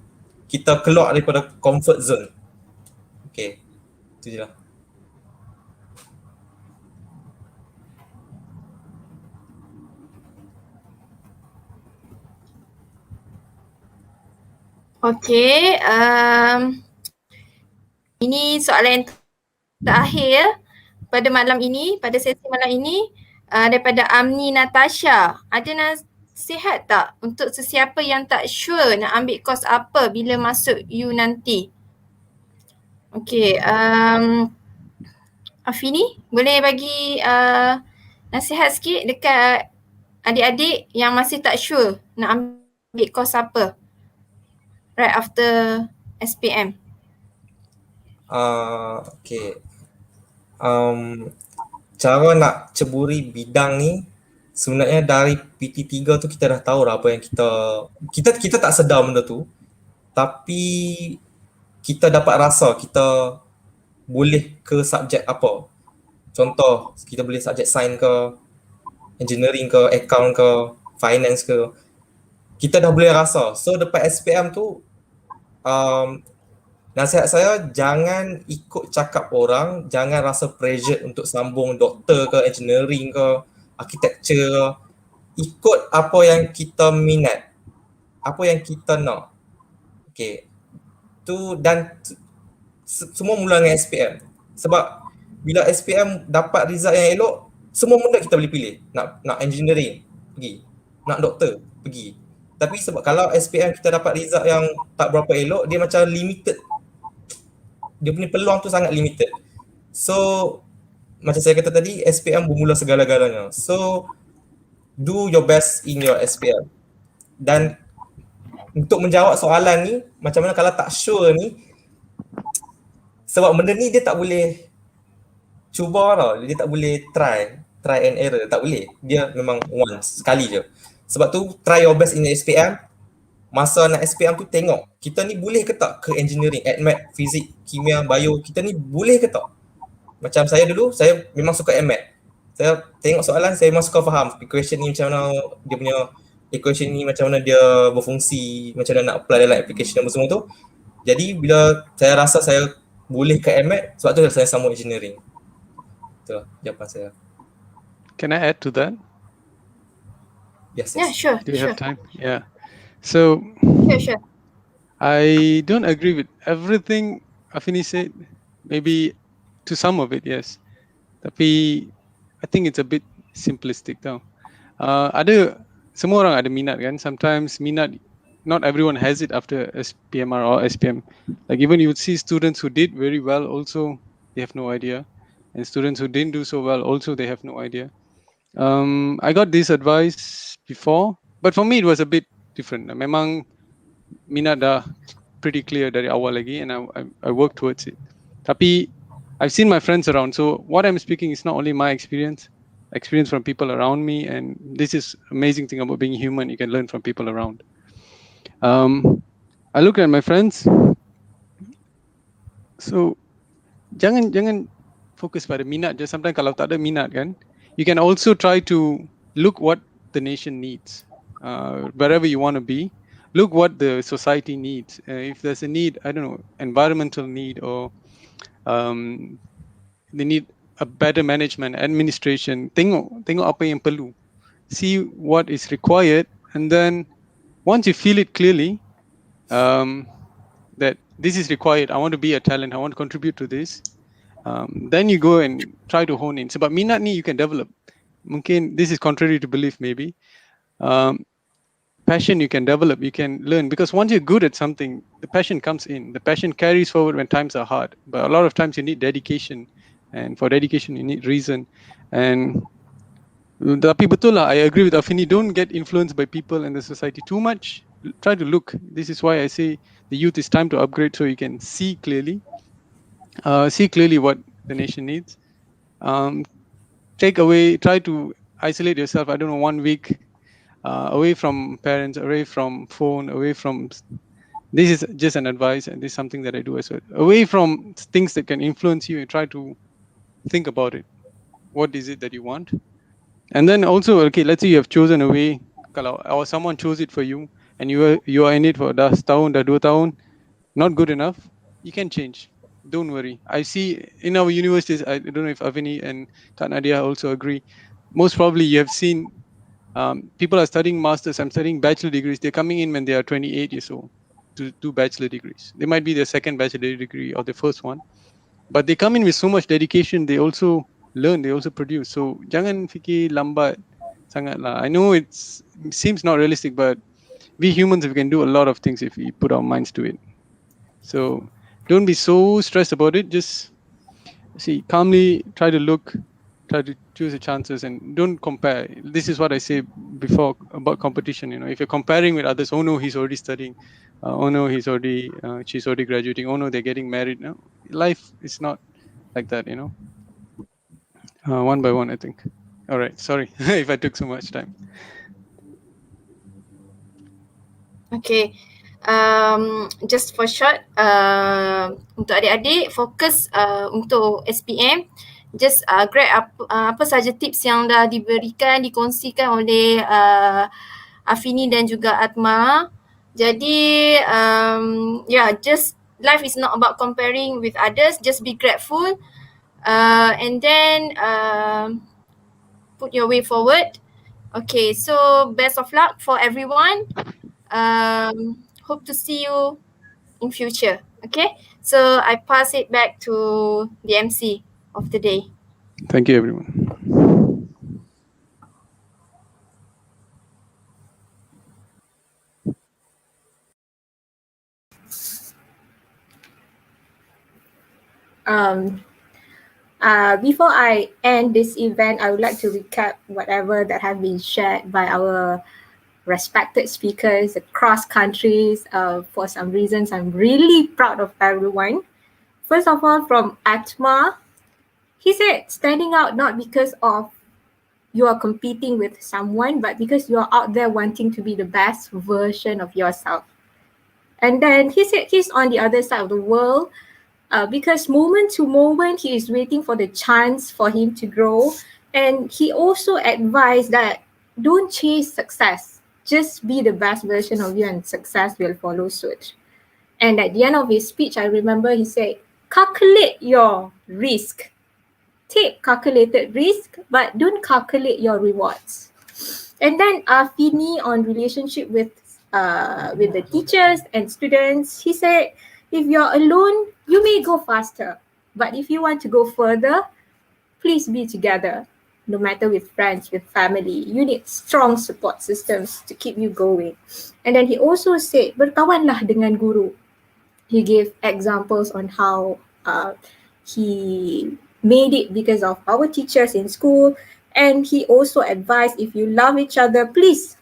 Kita keluar daripada comfort zone. Okay, itu je lah. Okay, ini soalan yang terakhir pada malam ini, pada sesi malam ini, daripada Amni Natasha. Ada nasihat tak untuk sesiapa yang tak sure nak ambil course apa bila masuk U nanti? Okay, Afini boleh bagi nasihat sikit dekat adik-adik yang masih tak sure nak ambil course apa right after SPM? Okay. Cara nak ceburi bidang ni, sebenarnya dari PT3 tu kita dah tahu lah apa yang kita tak sedar benda tu, tapi kita dapat rasa kita boleh ke subjek apa. Contoh, kita boleh subjek sains ke, engineering ke, account ke, finance ke. Kita dah boleh rasa. So depan SPM tu, nasihat saya jangan ikut cakap orang, jangan rasa pressure untuk sambung doktor ke, engineering ke, architecture ke. Ikut apa yang kita minat, apa yang kita nak. Okay. Semua mula dengan SPM. Sebab bila SPM dapat result yang elok, semua benda kita boleh pilih. Nak engineering, pergi. Nak doktor, pergi. Tapi sebab kalau SPM kita dapat result yang tak berapa elok, dia macam limited. Dia punya peluang tu sangat limited. So, macam saya kata tadi, SPM bermula segala-galanya. So, do your best in your SPM. Dan untuk menjawab soalan ni, macam mana kalau tak sure ni, sebab benda ni dia tak boleh cuba tau, dia tak boleh try and error, tak boleh. Dia memang once, sekali je. Sebab tu try your best in SPM, masa nak SPM tu tengok kita ni boleh ke tak ke engineering, AdMat, fizik, kimia, bio, kita ni boleh ke tak. Macam saya dulu, saya memang suka AdMat. Saya tengok soalan, saya memang suka faham equation ni macam mana dia punya equation ni, macam mana dia berfungsi, macam mana nak apply dalam application dan semua tu. Jadi bila saya rasa saya boleh ke AdMat, sebab tu saya sambung engineering. Itulah jawapan saya. Can I add to that? Yes. Yeah, sure. Do you sure. have time? Yeah. So Sure. I don't agree with everything Afini said. Maybe to some of it, yes. Tapi I think it's a bit simplistic tau. Semua orang ada minat kan. Sometimes minat, not everyone has it after SPMR or SPM. Like even you would see students who did very well also, they have no idea. And students who didn't do so well also, they have no idea. I got this advice before, but for me it was a bit different. Memang minat dah pretty clear dari awal lagi, and I work towards it. Tapi I've seen my friends around, so what I'm speaking is not only my experience from people around me, and this is amazing thing about being human. You can learn from people around. I look at my friends, so jangan fokus pada minat je. Sometimes kalau tak ada minat kan, you can also try to look what the nation needs. Wherever you want to be, look what the society needs. If there's a need, I don't know, environmental need, or they need a better management, administration. Tengok apa yang perlu. See what is required, and then once you feel it clearly, that this is required, I want to be a talent, I want to contribute to this, then you go and try to hone in. Sebab minat ni you can develop. Mungkin this is contrary to belief maybe. Passion you can develop, you can learn, because once you're good at something, the passion comes in. The passion carries forward when times are hard. But a lot of times you need dedication, and for dedication you need reason. And tapi betul lah, I agree with Afini, don't get influenced by people and the society too much. Try to look. This is why I say the youth is time to upgrade, so you can see clearly what the nation needs. Try to isolate yourself, I don't know, 1 week away from parents, away from phone, away from, this is just an advice, and this is something that I do as well. Away from things that can influence you, and try to think about it. What is it that you want? And then also, okay, let's say you have chosen a way, or someone chose it for you, and you are in it for dah setahun, dah 2 tahun, not good enough, you can change. Don't worry. I see in our universities, I don't know if Avini and Kak Nadia also agree, most probably you have seen people are studying masters, I'm studying bachelor degrees, they're coming in when they are 28 years old to do bachelor degrees. They might be their second bachelor degree or the first one, but they come in with so much dedication, they also learn, they also produce. So jangan fikir lambat sangat lah. I know it seems not realistic, but we humans, we can do a lot of things if we put our minds to it. So don't be so stressed about it. Just calmly try to choose the chances, and don't compare. This is what I say before about competition. You know, if you're comparing with others, oh no, he's already studying. Oh no, she's already graduating. Oh no, they're getting married. No, life is not like that. You know, one by one, I think. All right, sorry if I took so much time. Okay. Just for short, untuk adik-adik fokus untuk SPM, just grab apa saja tips yang dah dikongsikan oleh Afini dan juga Atma. Jadi just life is not about comparing with others, just be grateful, and then put your way forward. Okay, so best of luck for everyone. Hope to see you in future. Okay, so I pass it back to the MC of the day. Thank you, everyone. Before I end this event, I would like to recap whatever that have been shared by our respected speakers across countries. For some reasons, I'm really proud of everyone. First of all, from Atma, he said standing out not because of you are competing with someone, but because you are out there wanting to be the best version of yourself. And then he said he's on the other side of the world because moment to moment he is waiting for the chance for him to grow. And he also advised that don't chase success, just be the best version of you and success will follow suit. And at the end of his speech, I remember he said, calculate your risk. Take calculated risk, but don't calculate your rewards. And then Fini on relationship with the teachers and students, he said, if you're alone, you may go faster. But if you want to go further, please be together. No matter with friends, with family, you need strong support systems to keep you going. And then he also said, berkawanlah dengan guru. He gave examples on how he made it because of our teachers in school. And he also advised, if you love each other, please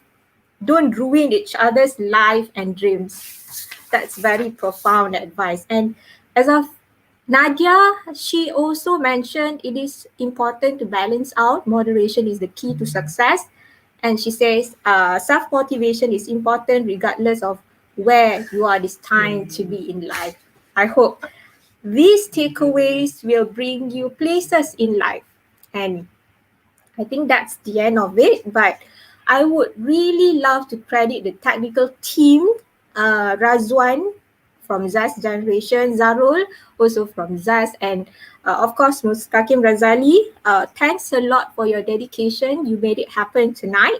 don't ruin each other's life and dreams. That's very profound advice. And as of Nadia, she also mentioned it is important to balance out. Moderation is the key to success. And she says self-motivation is important regardless of where you are destined to be in life. I hope these takeaways will bring you places in life. And I think that's the end of it. But I would really love to credit the technical team, Razwan from Zaz Generation, Zarul also from Zaz, and of course Mustakim Razali. Thanks a lot for your dedication. You made it happen tonight.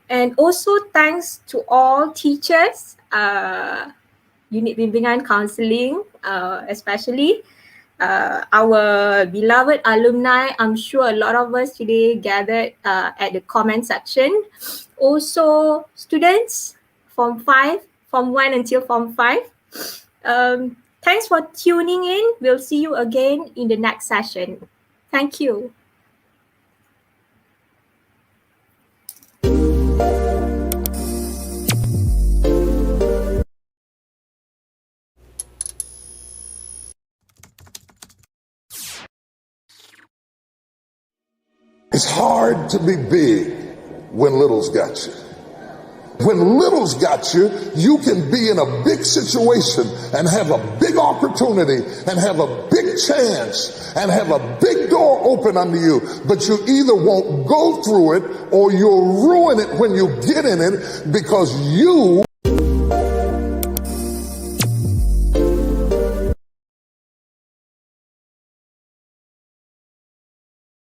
And also thanks to all teachers, unit bimbingan counselling, especially our beloved alumni. I'm sure a lot of us today gathered at the comment section. Also students, Form 5, Form 1 until Form 5. Thanks for tuning in. We'll see you again in the next session. Thank you. It's hard to be big when little's got you. When little's got you, you can be in a big situation and have a big opportunity and have a big chance and have a big door open under you, but you either won't go through it or you'll ruin it when you get in it because you